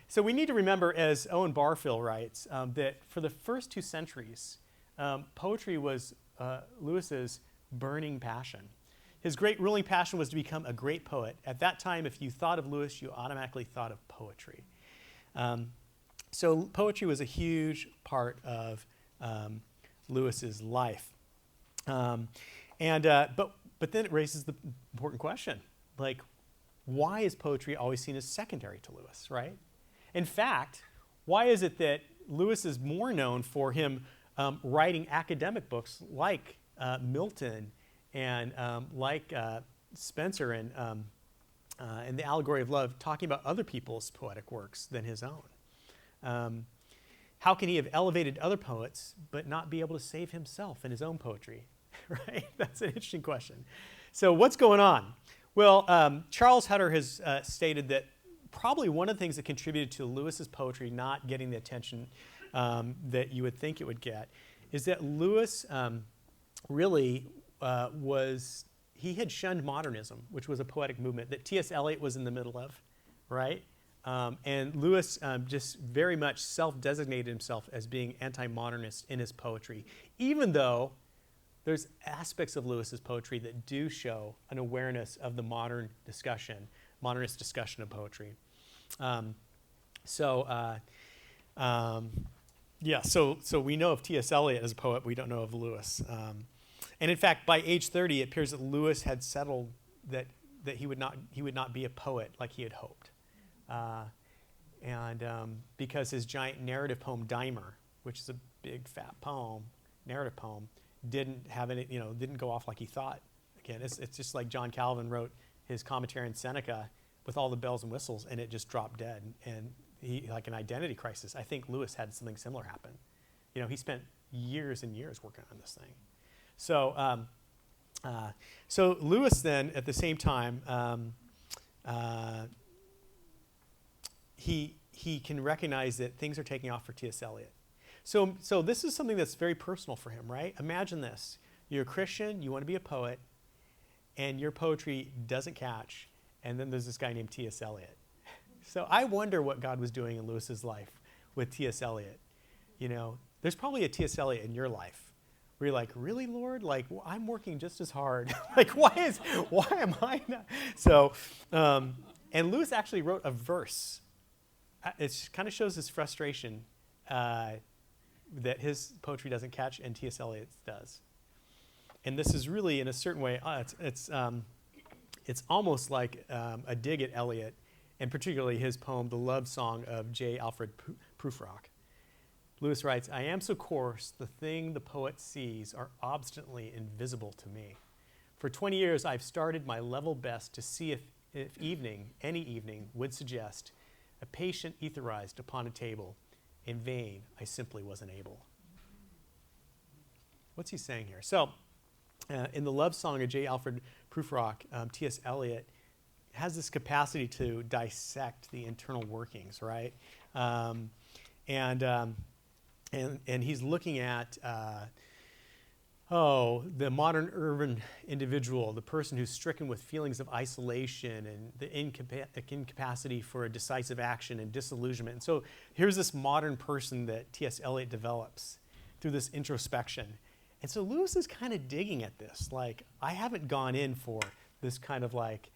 So we need to remember, as Owen Barfield writes, that for the first 2 centuries, poetry was Lewis's burning passion. His great ruling passion was to become a great poet. At that time, if you thought of Lewis, you automatically thought of poetry. So poetry was a huge part of Lewis's life. But then it raises the important question, like, why is poetry always seen as secondary to Lewis, right? In fact, why is it that Lewis is more known for him writing academic books like Milton and like Spencer and the Allegory of Love, talking about other people's poetic works than his own? How can he have elevated other poets but not be able to save himself in his own poetry? Right? That's an interesting question. So what's going on? Well, Charles Hutter has stated that probably one of the things that contributed to Lewis's poetry not getting the attention that you would think it would get is that Lewis really he had shunned modernism, which was a poetic movement that T.S. Eliot was in the middle of, right? And Lewis just very much self-designated himself as being anti-modernist in his poetry, even though there's aspects of Lewis's poetry that do show an awareness of the modernist discussion of poetry. So we know of T.S. Eliot as a poet. We don't know of Lewis. And in fact, by age 30, it appears that Lewis had settled that he would not be a poet like he had hoped. Because his giant narrative poem, Dimer, which is a big, fat poem, narrative poem, didn't go off like he thought. Again, it's just like John Calvin wrote his commentary on Seneca with all the bells and whistles, and it just dropped dead. And he, like an identity crisis. I think Lewis had something similar happen. He spent years and years working on this thing. So Lewis then, at the same time, he can recognize that things are taking off for T.S. Eliot. So this is something that's very personal for him, right? Imagine this. You're a Christian, you want to be a poet, and your poetry doesn't catch, and then there's this guy named T.S. Eliot. So I wonder what God was doing in Lewis's life with T.S. Eliot. There's probably a T.S. Eliot in your life where you're like, really, Lord? Like, I'm working just as hard. Like, why am I not? So, and Lewis actually wrote a verse. It kind of shows his frustration that his poetry doesn't catch and T.S. Eliot's does. And this is really, in a certain way, it's almost like a dig at Eliot, and particularly his poem, The Love Song of J. Alfred Prufrock. Lewis writes, I am so coarse, the thing the poet sees are obstinately invisible to me. For 20 years, I've started my level best to see if any evening, would suggest a patient etherized upon a table. In vain, I simply wasn't able. What's he saying here? So, in The Love Song of J. Alfred Prufrock, T.S. Eliot has this capacity to dissect the internal workings, right? And he's looking at the modern urban individual, the person who's stricken with feelings of isolation and the incapacity for a decisive action and disillusionment. And so here's this modern person that T.S. Eliot develops through this introspection. And so Lewis is kind of digging at this. Like, I haven't gone in for this kind of like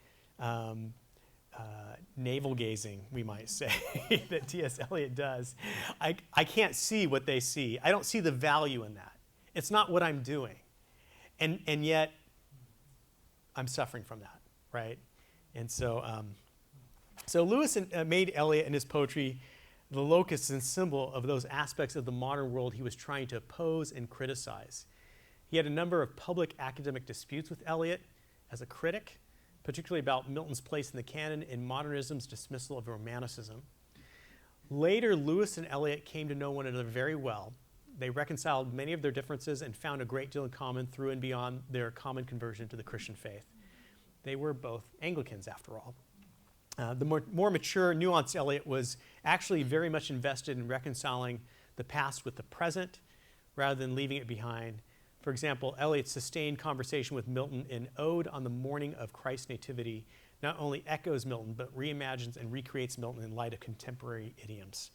navel gazing, we might say, that T.S. Eliot does. I can't see what they see. I don't see the value in that. It's not what I'm doing. And yet, I'm suffering from that, right? And so Lewis made Eliot and his poetry the locus and symbol of those aspects of the modern world he was trying to oppose and criticize. He had a number of public academic disputes with Eliot as a critic, particularly about Milton's place in the canon and modernism's dismissal of Romanticism. Later, Lewis and Eliot came to know one another very well. They reconciled many of their differences and found a great deal in common through and beyond their common conversion to the Christian faith. They were both Anglicans, after all. The more mature, nuanced Eliot was actually very much invested in reconciling the past with the present rather than leaving it behind. For example, Eliot's sustained conversation with Milton in Ode on the Morning of Christ's Nativity not only echoes Milton, but reimagines and recreates Milton in light of contemporary idioms.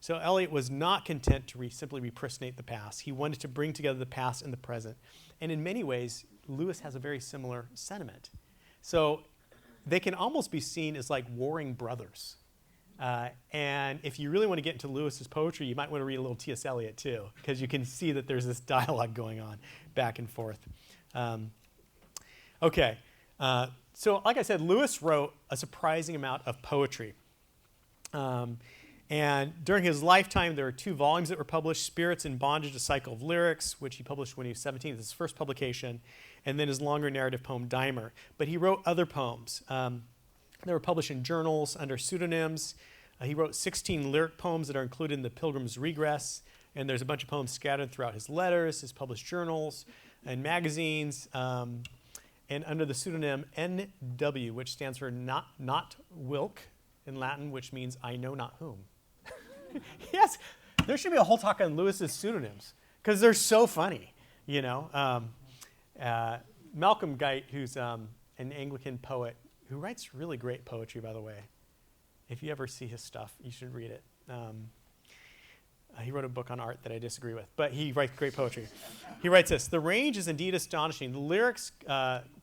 So Eliot was not content to simply repristinate the past. He wanted to bring together the past and the present. And in many ways, Lewis has a very similar sentiment. So they can almost be seen as like warring brothers. And if you really want to get into Lewis's poetry, you might want to read a little T.S. Eliot too, because you can see that there's this dialogue going on back and forth. So like I said, Lewis wrote a surprising amount of poetry. And during his lifetime, there were 2 volumes that were published, Spirits in Bondage, A Cycle of Lyrics, which he published when he was 17. This is his first publication, and then his longer narrative poem, Dimer. But he wrote other poems. They were published in journals under pseudonyms. He wrote 16 lyric poems that are included in the Pilgrim's Regress, and there's a bunch of poems scattered throughout his letters, his published journals, and magazines, and under the pseudonym N.W., which stands for not Wilk in Latin, which means I know not whom. Yes, there should be a whole talk on Lewis's pseudonyms, because they're so funny, you know. Malcolm Guite, who's an Anglican poet, who writes really great poetry, by the way. If you ever see his stuff, you should read it. He wrote a book on art that I disagree with, but he writes great poetry. He writes this: "The range is indeed astonishing. The lyrics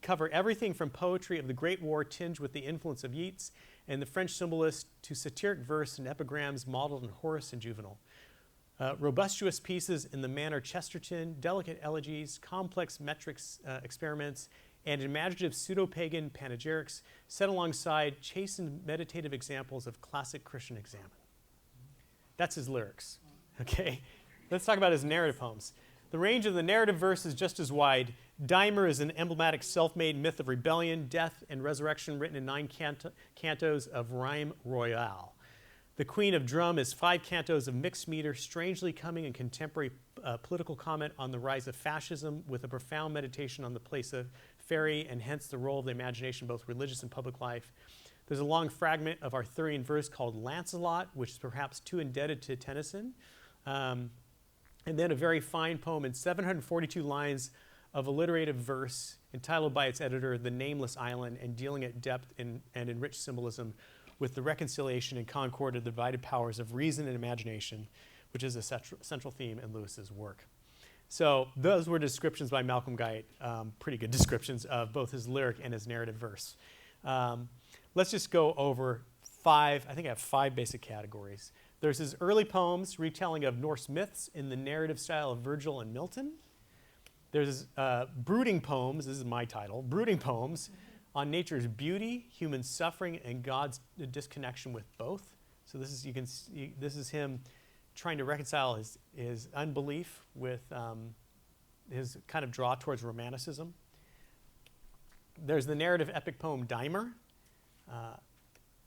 cover everything from poetry of the Great War tinged with the influence of Yeats and the French symbolists to satiric verse and epigrams modeled on Horace and Juvenal. Robustuous pieces in the manner Chesterton, delicate elegies, complex metrics experiments, and imaginative pseudo-pagan panegyrics set alongside chastened meditative examples of classic Christian examen." That's his lyrics. Okay, let's talk about his narrative poems. The range of the narrative verse is just as wide. Dimer is an emblematic self-made myth of rebellion, death, and resurrection written in 9 cantos of rhyme royale. The Queen of Drum is 5 cantos of mixed meter, strangely coming in contemporary political comment on the rise of fascism with a profound meditation on the place of fairy and hence the role of the imagination, both religious and public life. There's a long fragment of Arthurian verse called Lancelot, which is perhaps too indebted to Tennyson. And then a very fine poem in 742 lines of alliterative verse entitled by its editor, The Nameless Island, and dealing at depth and enriched symbolism with the reconciliation and concord of the divided powers of reason and imagination, which is a central theme in Lewis's work. So those were descriptions by Malcolm Guite, pretty good descriptions of both his lyric and his narrative verse. Let's just go over 5, I think I have 5 basic categories. There's his early poems, retelling of Norse myths in the narrative style of Virgil and Milton. There's his brooding poems, this is my title, brooding poems on nature's beauty, human suffering, and God's disconnection with both. So this is, this is him trying to reconcile his unbelief with his kind of draw towards romanticism. There's the narrative epic poem Dimer.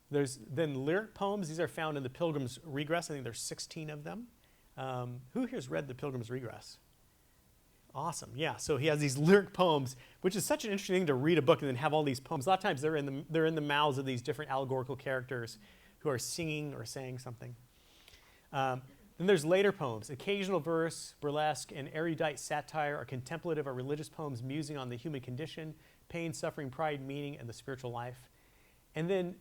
There's then lyric poems. These are found in the Pilgrim's Regress. I think there's 16 of them. Who here's read the Pilgrim's Regress? Awesome, yeah. So he has these lyric poems, which is such an interesting thing to read a book and then have all these poems. A lot of times they're in the mouths of these different allegorical characters who are singing or saying something. Then there's later poems. Occasional verse, burlesque, and erudite satire are contemplative or religious poems musing on the human condition, pain, suffering, pride, meaning, and the spiritual life. And then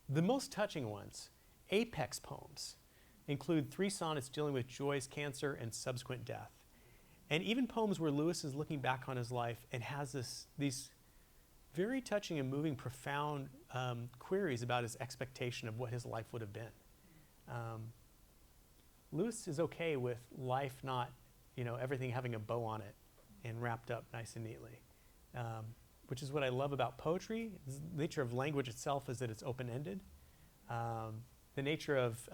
the most touching ones, apex poems, include 3 sonnets dealing with joys, cancer, and subsequent death. And even poems where Lewis is looking back on his life and has these very touching and moving, profound queries about his expectation of what his life would have been. Lewis is okay with life not, everything having a bow on it and wrapped up nice and neatly, which is what I love about poetry. The nature of language itself is that it's open-ended. The nature of,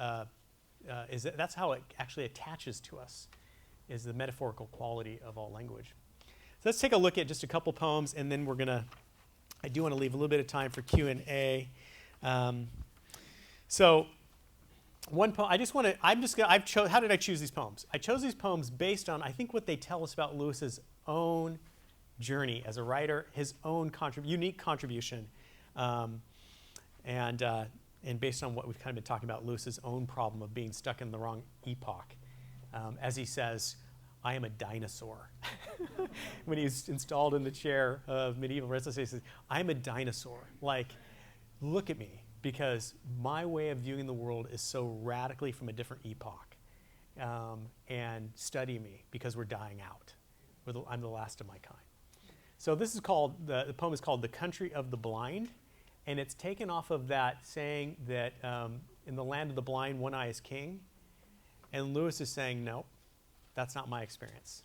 that's how it actually attaches to us, is the metaphorical quality of all language. let's take a look at just a couple poems, and then I do want to leave a little bit of time for Q&A. So one poem, how did I choose these poems? I chose these poems based on, I think, what they tell us about Lewis's own journey as a writer, his own unique contribution, and based on what we've kind of been talking about, Lewis's own problem of being stuck in the wrong epoch. As he says, I am a dinosaur. When he's installed in the chair of medieval restlessness, he says, I'm a dinosaur. Like, look at me, because my way of viewing the world is so radically from a different epoch. And study me, because we're dying out. I'm the last of my kind. So this is called, the poem is called The Country of the Blind, and it's taken off of that saying that in the land of the blind, one eye is king. And Lewis is saying, no, that's not my experience.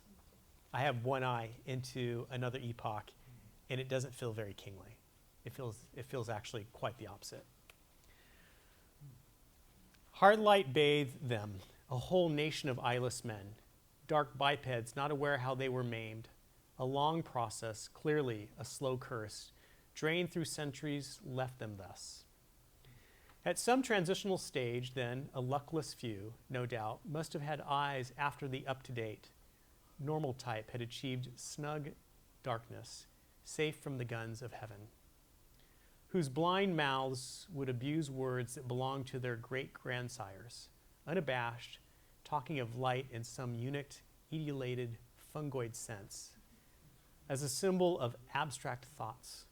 I have one eye into another epoch, and it doesn't feel very kingly. It feels actually quite the opposite. Hard light bathed them, a whole nation of eyeless men, dark bipeds not aware how they were maimed, a long process, clearly a slow curse, drained through centuries, left them thus. At some transitional stage, then, a luckless few, no doubt, must have had eyes after the up-to-date. Normal type had achieved snug darkness, safe from the guns of heaven, whose blind mouths would abuse words that belonged to their great-grandsires, unabashed, talking of light in some eunuch, etiolated, fungoid sense, as a symbol of abstract thoughts.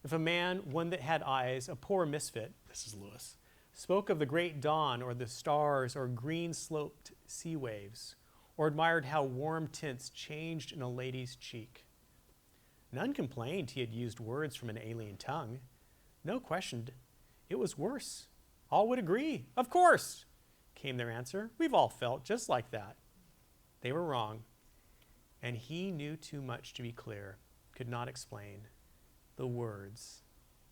If a man, one that had eyes, a poor misfit, this is Lewis, spoke of the great dawn or the stars or green-sloped sea waves, or admired how warm tints changed in a lady's cheek. None complained he had used words from an alien tongue. No questioned. It was worse. All would agree. Of course, came their answer. We've all felt just like that. They were wrong, and he knew too much to be clear, could not explain. The words,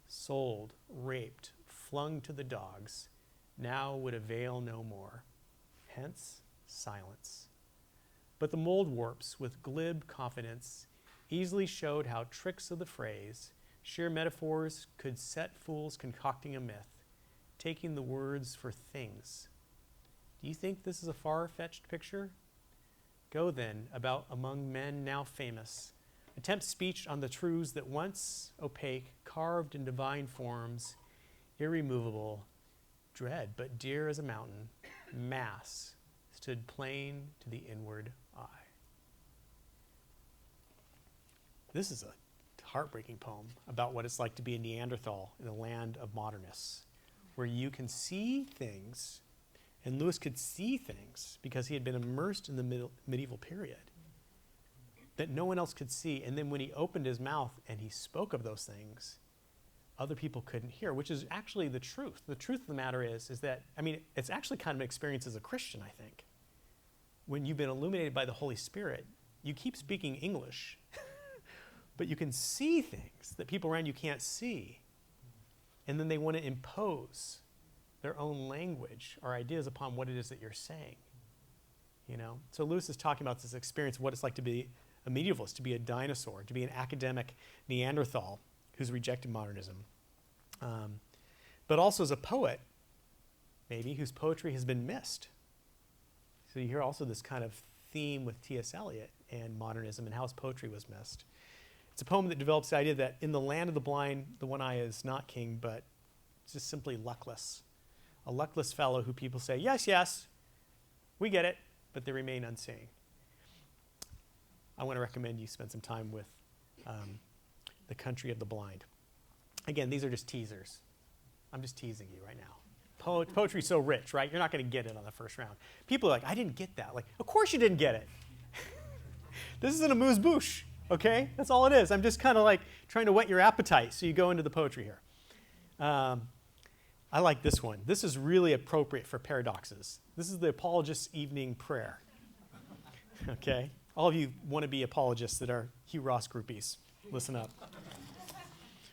sold, raped, flung to the dogs, now would avail no more. Hence, silence. But the mold warps, with glib confidence, easily showed how tricks of the phrase, sheer metaphors, could set fools concocting a myth, taking the words for things. Do you think this is a far-fetched picture? Go then, about among men now famous, attempt speech on the truths that once opaque, carved in divine forms, irremovable, dread but dear as a mountain, mass, stood plain to the inward eye. This is a heartbreaking poem about what it's like to be a Neanderthal in a land of modernists, where you can see things, and Lewis could see things because he had been immersed in the medieval period, that no one else could see. And then when he opened his mouth and he spoke of those things, other people couldn't hear, which is actually the truth. The truth of the matter is that, it's actually kind of an experience as a Christian, I think. When you've been illuminated by the Holy Spirit, you keep speaking English, but you can see things that people around you can't see. And then they want to impose their own language or ideas upon what it is that you're saying. So Lewis is talking about this experience of what it's like to be a medievalist, to be a dinosaur, to be an academic Neanderthal who's rejected modernism. But also as a poet, maybe, whose poetry has been missed. So you hear also this kind of theme with T.S. Eliot and modernism and how his poetry was missed. It's a poem that develops the idea that in the land of the blind, the one eye is not king, but it's just simply luckless. A luckless fellow who people say, yes, yes, we get it, but they remain unseeing. I want to recommend you spend some time with The Country of the Blind. Again, these are just teasers. I'm just teasing you right now. Poetry's so rich, right? You're not going to get it on the first round. People are like, I didn't get that. Like, of course you didn't get it. This isn't a amuse-bouche, okay? That's all it is. I'm just kind of like trying to whet your appetite so you go into the poetry here. I like this one. This is really appropriate for paradoxes. This is the apologist's evening prayer, okay? All of you wannabe apologists that are Hugh Ross groupies, listen up.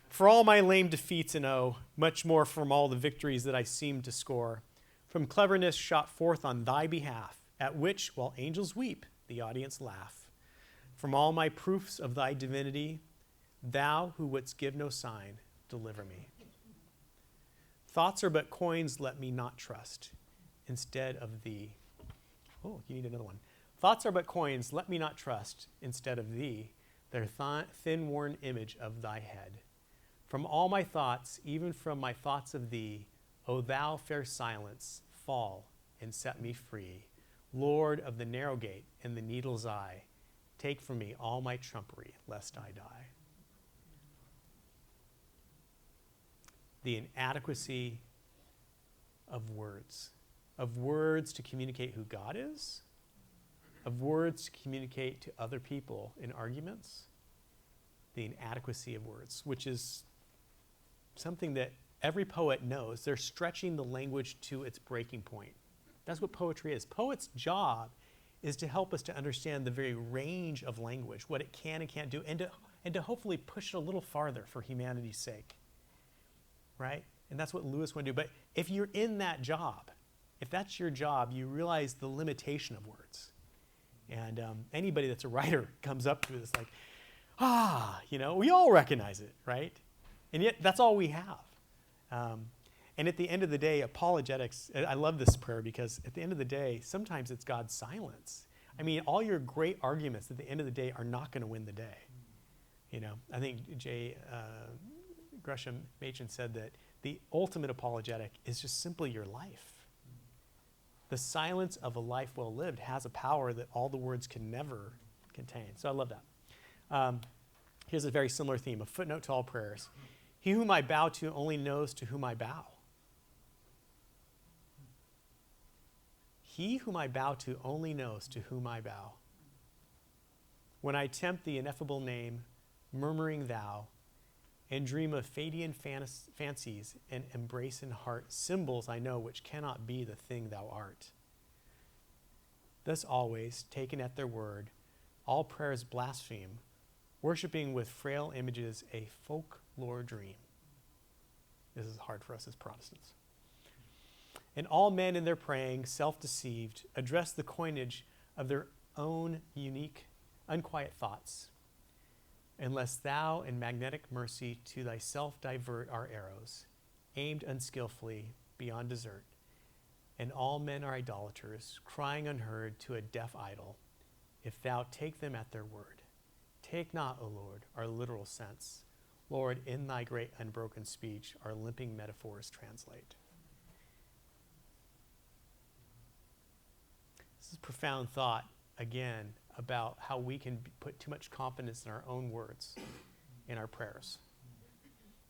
For all my lame defeats and much more from all the victories that I seemed to score, from cleverness shot forth on thy behalf, at which, while angels weep, the audience laugh. From all my proofs of thy divinity, thou who wouldst give no sign, deliver me. Thoughts are but coins, let me not trust, instead of thee. Oh, you need another one. Thoughts are but coins, let me not trust, instead of thee, their thin worn image of thy head. From all my thoughts, even from my thoughts of thee, O thou fair silence, fall and set me free. Lord of the narrow gate and the needle's eye, take from me all my trumpery, lest I die. The inadequacy of words to communicate who God is, of words to communicate to other people in arguments, the inadequacy of words, which is something that every poet knows. They're stretching the language to its breaking point. That's what poetry is. Poet's job is to help us to understand the very range of language, what it can and can't do, and to hopefully push it a little farther for humanity's sake, right? And that's what Lewis would do. But if you're in that job, if that's your job, you realize the limitation of words. And anybody that's a writer comes up to this like, we all recognize it, right? And yet that's all we have. And at the end of the day, apologetics, I love this prayer because at the end of the day, sometimes it's God's silence. I mean, all your great arguments at the end of the day are not going to win the day. I think J. Gresham Machen said that the ultimate apologetic is just simply your life. The silence of a life well lived has a power that all the words can never contain. So I love that. Here's a very similar theme, a footnote to all prayers. He whom I bow to only knows to whom I bow. He whom I bow to only knows to whom I bow. When I tempt the ineffable name, murmuring thou, and dream of Phadian fancies and embrace in heart symbols I know which cannot be the thing thou art. Thus always, taken at their word, all prayers blaspheme, worshiping with frail images a folklore dream. This is hard for us as Protestants. And all men in their praying, self-deceived, address the coinage of their own unique, unquiet thoughts. Unless thou in magnetic mercy to thyself divert our arrows, aimed unskillfully beyond desert, and all men are idolaters, crying unheard to a deaf idol, if thou take them at their word. Take not, O Lord, our literal sense. Lord, in thy great unbroken speech, our limping metaphors translate. This is profound thought, again, about how we can put too much confidence in our own words, in our prayers.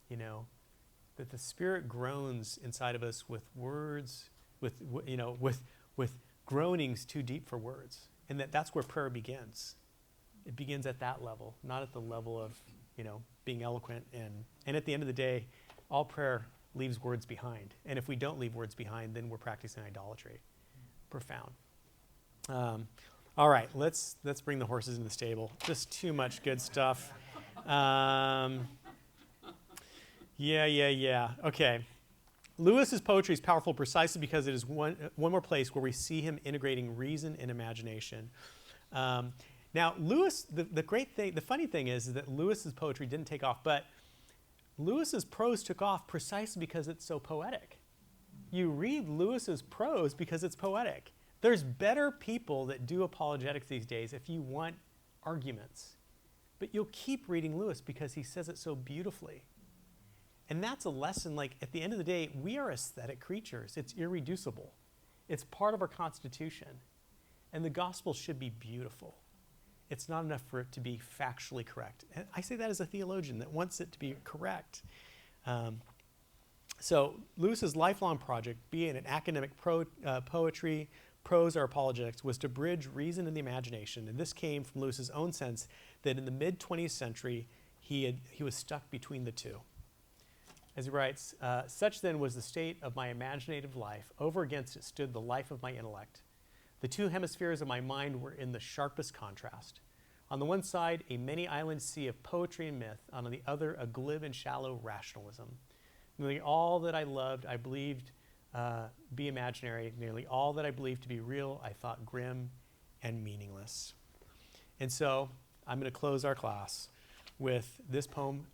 That the Spirit groans inside of us with words, with groanings too deep for words. And that's where prayer begins. It begins at that level, not at the level of, being eloquent. And at the end of the day, all prayer leaves words behind. And if we don't leave words behind, then we're practicing idolatry. Profound. All right, let's bring the horses into the stable. Just too much good stuff. Okay. Lewis's poetry is powerful precisely because it is one more place where we see him integrating reason and imagination. Now, Lewis, the funny thing is that Lewis's poetry didn't take off, but Lewis's prose took off precisely because it's so poetic. You read Lewis's prose because it's poetic. There's better people that do apologetics these days if you want arguments. But you'll keep reading Lewis because he says it so beautifully. And that's a lesson, like, at the end of the day, we are aesthetic creatures. It's irreducible. It's part of our constitution. And the gospel should be beautiful. It's not enough for it to be factually correct. And I say that as a theologian that wants it to be correct. So Lewis's lifelong project, be it an academic poetry, prose, or apologetics, was to bridge reason and the imagination. And this came from Lewis's own sense that in the mid-20th century, he was stuck between the two. As he writes, such then was the state of my imaginative life. Over against it stood the life of my intellect. The two hemispheres of my mind were in the sharpest contrast. On the one side, a many-island sea of poetry and myth. On the other, a glib and shallow rationalism. Nearly all that I loved, I believed be imaginary. Nearly all that I believed to be real, I thought grim and meaningless. And so I'm going to close our class with this poem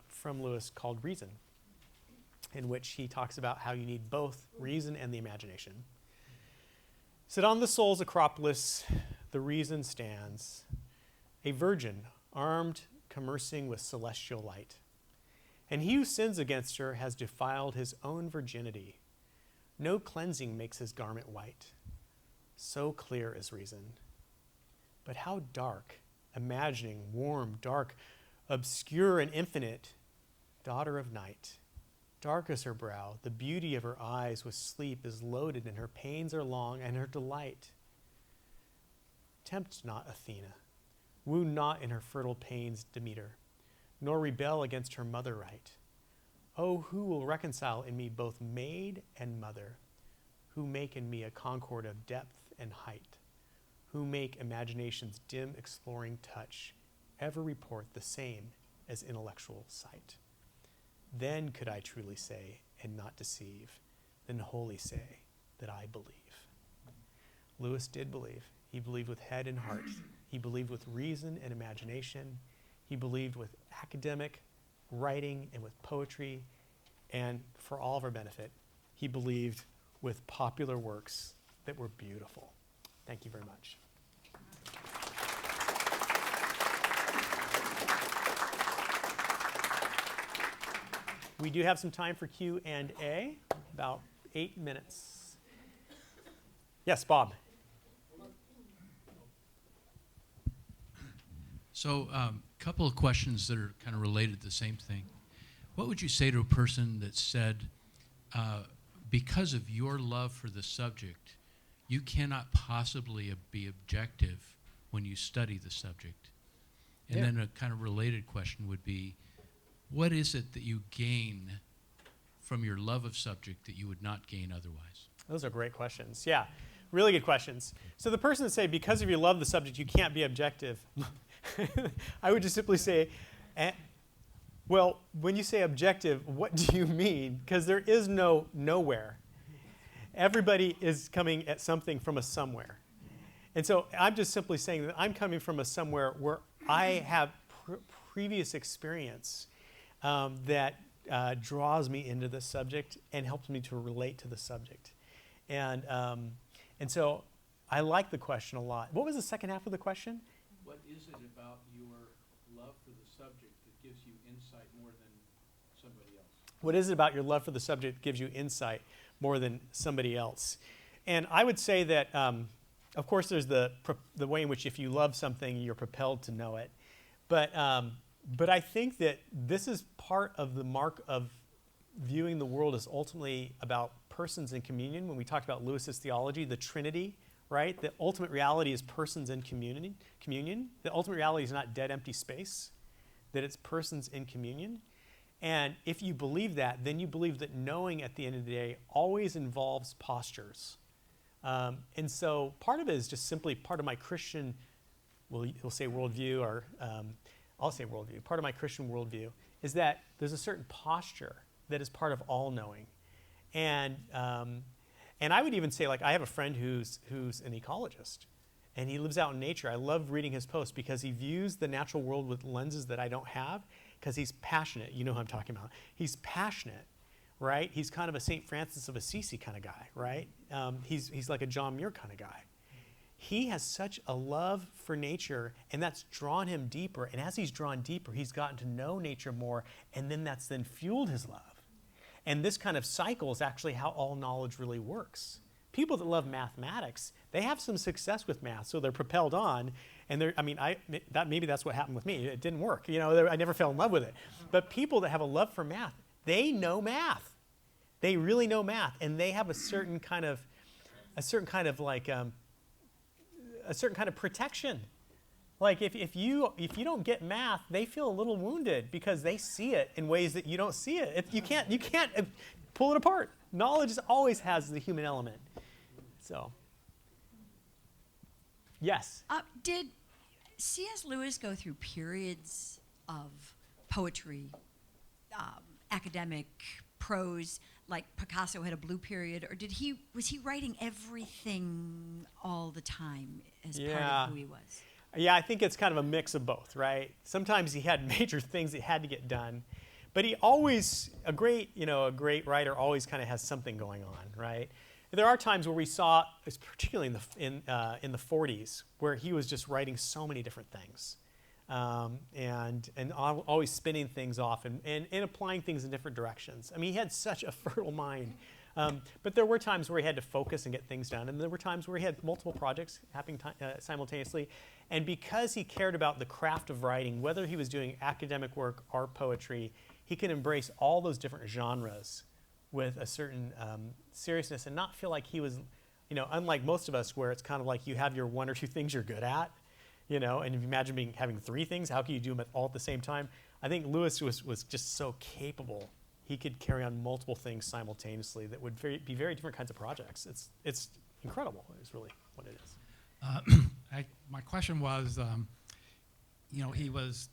from Lewis called Reason, in which he talks about how you need both reason and the imagination. Sit on the soul's acropolis, the reason stands, a virgin armed, commercing with celestial light. And he who sins against her has defiled his own virginity. No cleansing makes his garment white. So clear is reason. But how dark, imagining, warm, dark, obscure and infinite, daughter of night. Dark is her brow, the beauty of her eyes with sleep is loaded, and her pains are long, and her delight. Tempt not Athena, wound not in her fertile pains Demeter, nor rebel against her mother right. Oh, who will reconcile in me both maid and mother, who make in me a concord of depth and height, who make imagination's dim exploring touch ever report the same as intellectual sight. Then could I truly say, and not deceive, then wholly say that I believe. Lewis did believe. He believed with head and heart. He believed with reason and imagination. He believed with academic writing and with poetry. And for all of our benefit, he believed with popular works that were beautiful. Thank you very much. We do have some time for Q&A, about 8 minutes. Yes, Bob. So a couple of questions that are kind of related to the same thing. What would you say to a person that said, because of your love for the subject, you cannot possibly be objective when you study the subject? And then a kind of related question would be, what is it that you gain from your love of subject that you would not gain otherwise? Those are great questions. Yeah, really good questions. So the person that say, because of your love of the subject, you can't be objective, I would just simply say, well, when you say objective, what do you mean? Because there is no nowhere. Everybody is coming at something from a somewhere. And so I'm just simply saying that I'm coming from a somewhere where I have previous experience that draws me into the subject and helps me to relate to the subject. And so I like the question a lot. What was the second half of the question? What is it about your love for the subject that gives you insight more than somebody else? What is it about your love for the subject that gives you insight more than somebody else? And I would say that, of course, there's the way in which if you love something, you're propelled to know it. But I think that this is part of the mark of viewing the world as ultimately about persons in communion. When we talked about Lewis's theology, the Trinity, right? The ultimate reality is persons in communion. The ultimate reality is not dead, empty space, that it's persons in communion. And if you believe that, then you believe that knowing at the end of the day always involves postures. And so part of it is just simply part of my Christian, well, he'll say worldview, or I'll say worldview. Part of my Christian worldview is that there's a certain posture that is part of all knowing. And I would even say, like, I have a friend who's an ecologist, and he lives out in nature. I love reading his posts because he views the natural world with lenses that I don't have, because he's passionate. You know who I'm talking about. He's passionate, right? He's kind of a St. Francis of Assisi kind of guy, right? He's like a John Muir kind of guy. He has such a love for nature, and that's drawn him deeper. And as he's drawn deeper, he's gotten to know nature more, and then that's then fueled his love. And this kind of cycle is actually how all knowledge really works. People that love mathematics, they have some success with math, so they're propelled on. And maybe that's what happened with me. It didn't work. I never fell in love with it. But people that have a love for math, they know math. They really know math, and they have a certain kind of protection. Like if you don't get math, they feel a little wounded because they see it in ways that you don't see it. You can't pull it apart. Knowledge always has the human element. So, yes. Did C.S. Lewis go through periods of poetry, academic prose, like Picasso had a blue period, or was he writing everything all the time as part of who he was? Yeah, I think it's kind of a mix of both, right? Sometimes he had major things that had to get done, but he always, a great writer always kind of has something going on, right? There are times where we saw, particularly in the 40s, where he was just writing so many different things, and always spinning things off and applying things in different directions. I mean, he had such a fertile mind. But there were times where he had to focus and get things done, and there were times where he had multiple projects happening simultaneously. And because he cared about the craft of writing, whether he was doing academic work or poetry, he could embrace all those different genres with a certain seriousness and not feel like he was, unlike most of us, where it's kind of like you have your one or two things you're good at, and if you imagine having three things, how can you do them all at the same time? I think Lewis was just so capable. He could carry on multiple things simultaneously that would be very different kinds of projects. It's incredible. Is really what it is. My question was, he was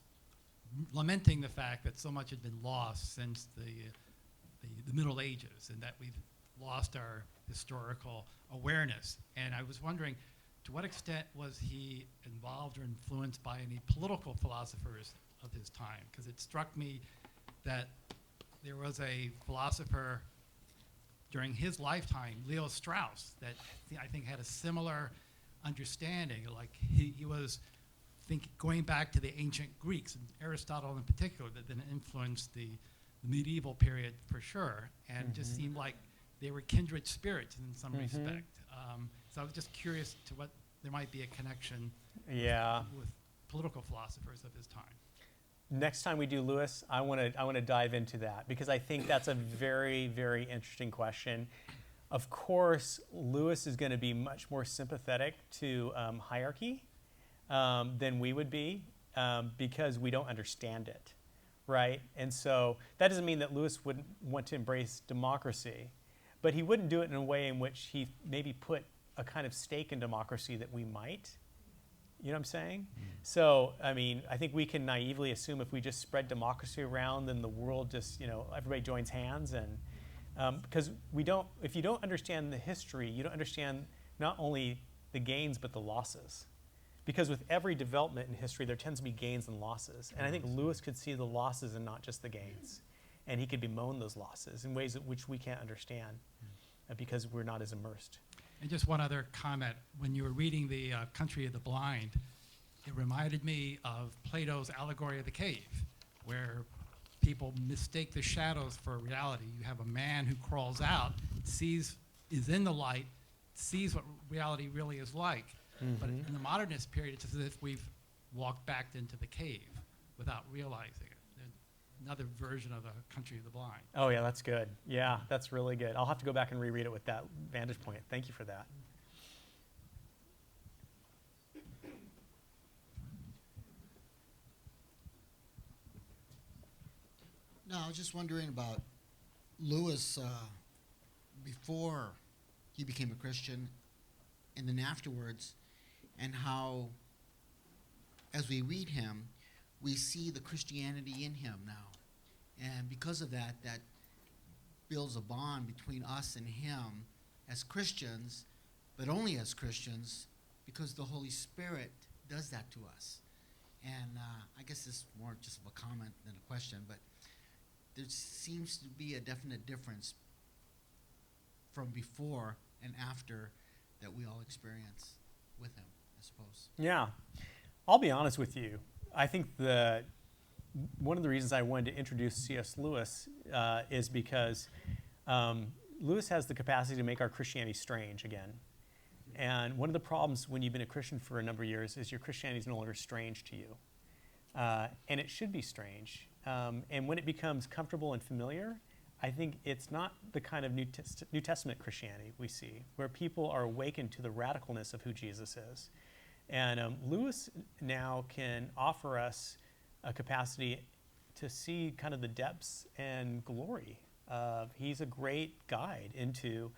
lamenting the fact that so much had been lost since the Middle Ages, and that we've lost our historical awareness. And I was wondering, to what extent was he involved or influenced by any political philosophers of his time? Because it struck me that there was a philosopher during his lifetime, Leo Strauss, that I think had a similar understanding. Like he was going back to the ancient Greeks, and Aristotle in particular, that then influenced the medieval period for sure, and just seemed like they were kindred spirits in some respect. So I was just curious to what there might be a connection with political philosophers of his time. Next time we do Lewis, I want to dive into that, because I think that's a very, very interesting question. Of course, Lewis is going to be much more sympathetic to hierarchy than we would be, because we don't understand it, right? And so that doesn't mean that Lewis wouldn't want to embrace democracy, but he wouldn't do it in a way in which he maybe put a kind of stake in democracy that we might. You know what I'm saying? So, I mean, I think we can naively assume if we just spread democracy around, then the world just, everybody joins hands. And because if you don't understand the history, you don't understand not only the gains, but the losses. Because with every development in history, there tends to be gains and losses. And I think Lewis could see the losses and not just the gains. And he could bemoan those losses in ways which we can't understand because we're not as immersed. And just one other comment. When you were reading The Country of the Blind, it reminded me of Plato's allegory of the cave, where people mistake the shadows for reality. You have a man who crawls out, is in the light, sees what reality really is like. But in the modernist period, it's as if we've walked back into the cave without realizing it. Another version of The Country of the Blind. Oh, yeah, that's good. Yeah, that's really good. I'll have to go back and reread it with that vantage point. Thank you for that. No, I was just wondering about Lewis before he became a Christian and then afterwards, and how, as we read him, we see the Christianity in him now. And because of that, that builds a bond between us and him as Christians, but only as Christians, because the Holy Spirit does that to us. And I guess this is more just of a comment than a question, but there seems to be a definite difference from before and after that we all experience with him, I suppose. Yeah. I'll be honest with you. I think one of the reasons I wanted to introduce C.S. Lewis is because Lewis has the capacity to make our Christianity strange again. And one of the problems when you've been a Christian for a number of years is your Christianity is no longer strange to you. And it should be strange. And when it becomes comfortable and familiar, I think it's not the kind of New Testament Christianity we see, where people are awakened to the radicalness of who Jesus is. And Lewis now can offer us a capacity to see kind of the depths and glory. He's a great guide into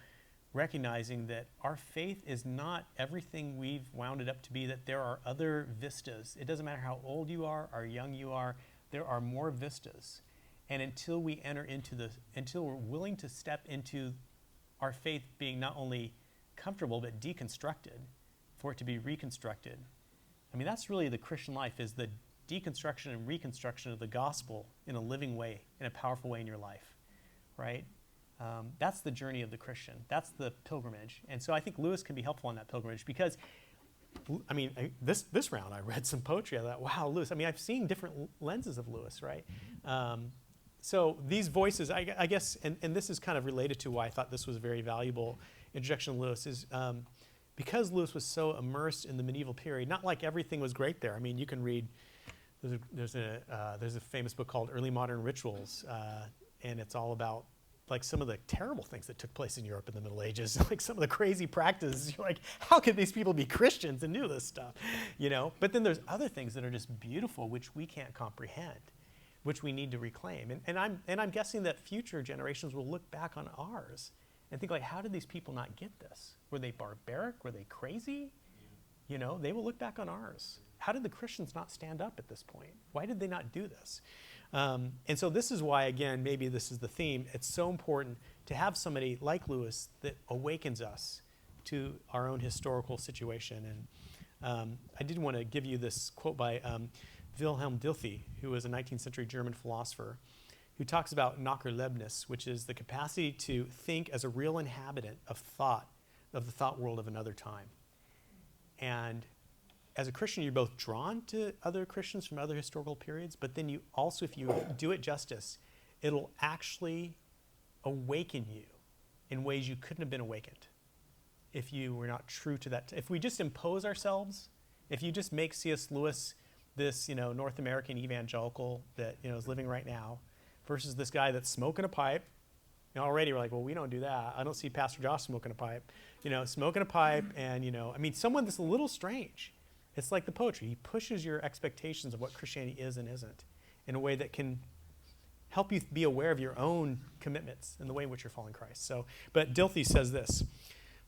recognizing that our faith is not everything we've wound it up to be, that there are other vistas. It doesn't matter how old you are or young you are, there are more vistas. And until we're willing to step into our faith being not only comfortable but deconstructed, for it to be reconstructed, I mean, that's really the Christian life, is the deconstruction and reconstruction of the gospel in a living way, in a powerful way in your life, right? That's the journey of the Christian. That's the pilgrimage. And so I think Lewis can be helpful on that pilgrimage because, I mean, this round I read some poetry. I thought, wow, Lewis. I mean, I've seen different lenses of Lewis, right? So these voices, I guess, and this is kind of related to why I thought this was a very valuable introduction to Lewis, is because Lewis was so immersed in the medieval period, not like everything was great there. I mean, you can read, there's a famous book called Early Modern Rituals, and it's all about like some of the terrible things that took place in Europe in the Middle Ages, like some of the crazy practices. You're like, how could these people be Christians and do this stuff, you know? But then there's other things that are just beautiful, which we can't comprehend, which we need to reclaim. And I'm guessing that future generations will look back on ours and think like, how did these people not get this? Were they barbaric? Were they crazy? You know, they will look back on ours. How did the Christians not stand up at this point? Why did they not do this? And so this is why, again, maybe this is the theme. It's so important to have somebody like Lewis that awakens us to our own historical situation. And I did want to give you this quote by Wilhelm Dilthey, who was a 19th century German philosopher, who talks about Nachterlebnis, which is the capacity to think as a real inhabitant of thought, of the thought world of another time. And as a Christian, you're both drawn to other Christians from other historical periods, but then you also, if you do it justice, it'll actually awaken you in ways you couldn't have been awakened if you were not true to that. If we just impose ourselves, if you just make C.S. Lewis this, you know, North American evangelical that, you know, is living right now, versus this guy that's smoking a pipe, and already we're like, well, we don't do that. I don't see Pastor Josh smoking a pipe, you know, smoking a pipe, and, you know, I mean, someone that's a little strange. It's like the poetry. He pushes your expectations of what Christianity is and isn't in a way that can help you be aware of your own commitments and the way in which you're following Christ. So, but Dilthey says this: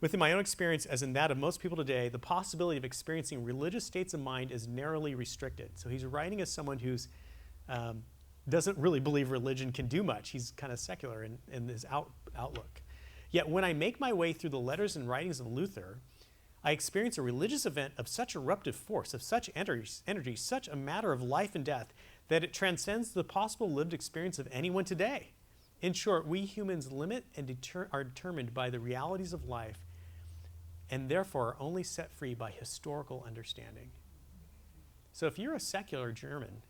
within my own experience, as in that of most people today, the possibility of experiencing religious states of mind is narrowly restricted. So he's writing as someone who's doesn't really believe religion can do much. He's kind of secular in his outlook. Yet when I make my way through the letters and writings of Luther, I experience a religious event of such eruptive force, of such energy, such a matter of life and death, that it transcends the possible lived experience of anyone today. In short, we humans limit and are determined by the realities of life, and therefore are only set free by historical understanding. So if you're a secular German,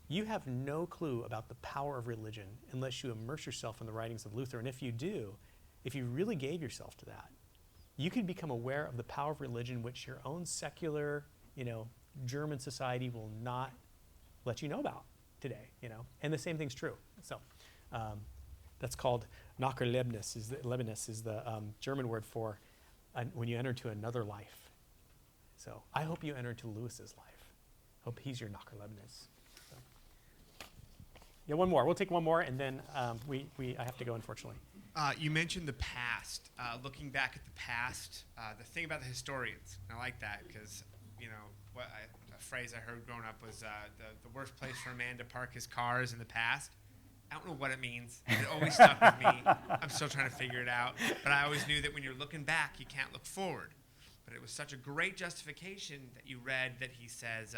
you have no clue about the power of religion unless you immerse yourself in the writings of Luther. And if you do, if you really gave yourself to that, you can become aware of the power of religion, which your own secular, you know, German society will not let you know about today, you know. And the same thing's true. So that's called Nachterlebnis, is the German word for when you enter into another life. So I hope you enter into Lewis's life. Hope he's your Nachterlebnis. So. Yeah, one more. We'll take one more, and then I have to go, unfortunately. You mentioned the past, looking back at the past. The thing about the historians, and I like that because, you know, a phrase I heard growing up was the worst place for a man to park his car is in the past. I don't know what it means. It always stuck with me. I'm still trying to figure it out. But I always knew that when you're looking back, you can't look forward. But it was such a great justification that you read that he says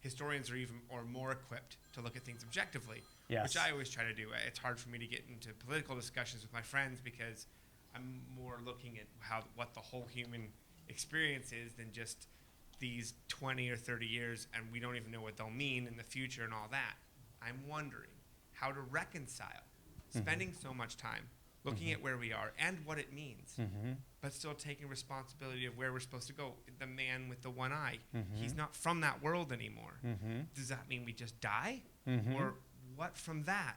historians are more equipped to look at things objectively. Yes. Which I always try to do. It's hard for me to get into political discussions with my friends because I'm more looking at what the whole human experience is than just these 20 or 30 years, and we don't even know what they'll mean in the future and all that. I'm wondering how to reconcile spending so much time looking at where we are and what it means, but still taking responsibility of where we're supposed to go. The man with the one eye, he's not from that world anymore. Does that mean we just die? Or what from that?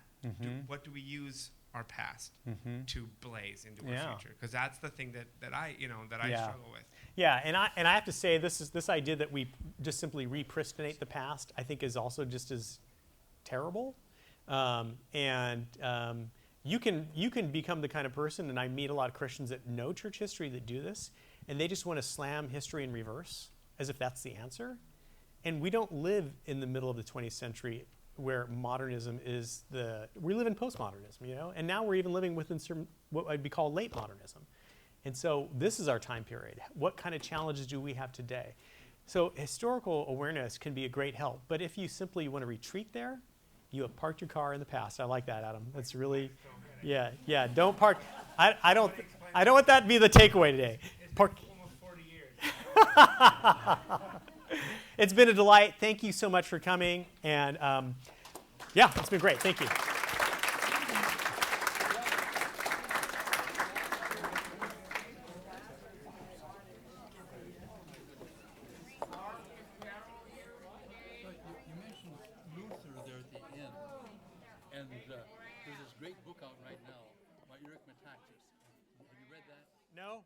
What do we use our past to blaze into our future? Because that's the thing that I struggle with. Yeah, and I have to say this idea that we just simply repristinate the past, I think, is also just as terrible. You can become the kind of person, and I meet a lot of Christians that know church history that do this, and they just want to slam history in reverse as if that's the answer. And we don't live in the middle of the 20th century where modernism is we live in postmodernism, you know, and now we're even living within what I'd be called late modernism. And so this is our time period. What kind of challenges do we have today? So historical awareness can be a great help. But if you simply want to retreat there, you have parked your car in the past. I like that, Adam. That's really, yeah. Don't park. I don't want that to be the takeaway today. Park. Almost 40 years. It's been a delight. Thank you so much for coming. And yeah, it's been great. Thank you. You mentioned Luther there at the end, and there's this great book out right now by Eric Metaxas. Have you read that? No?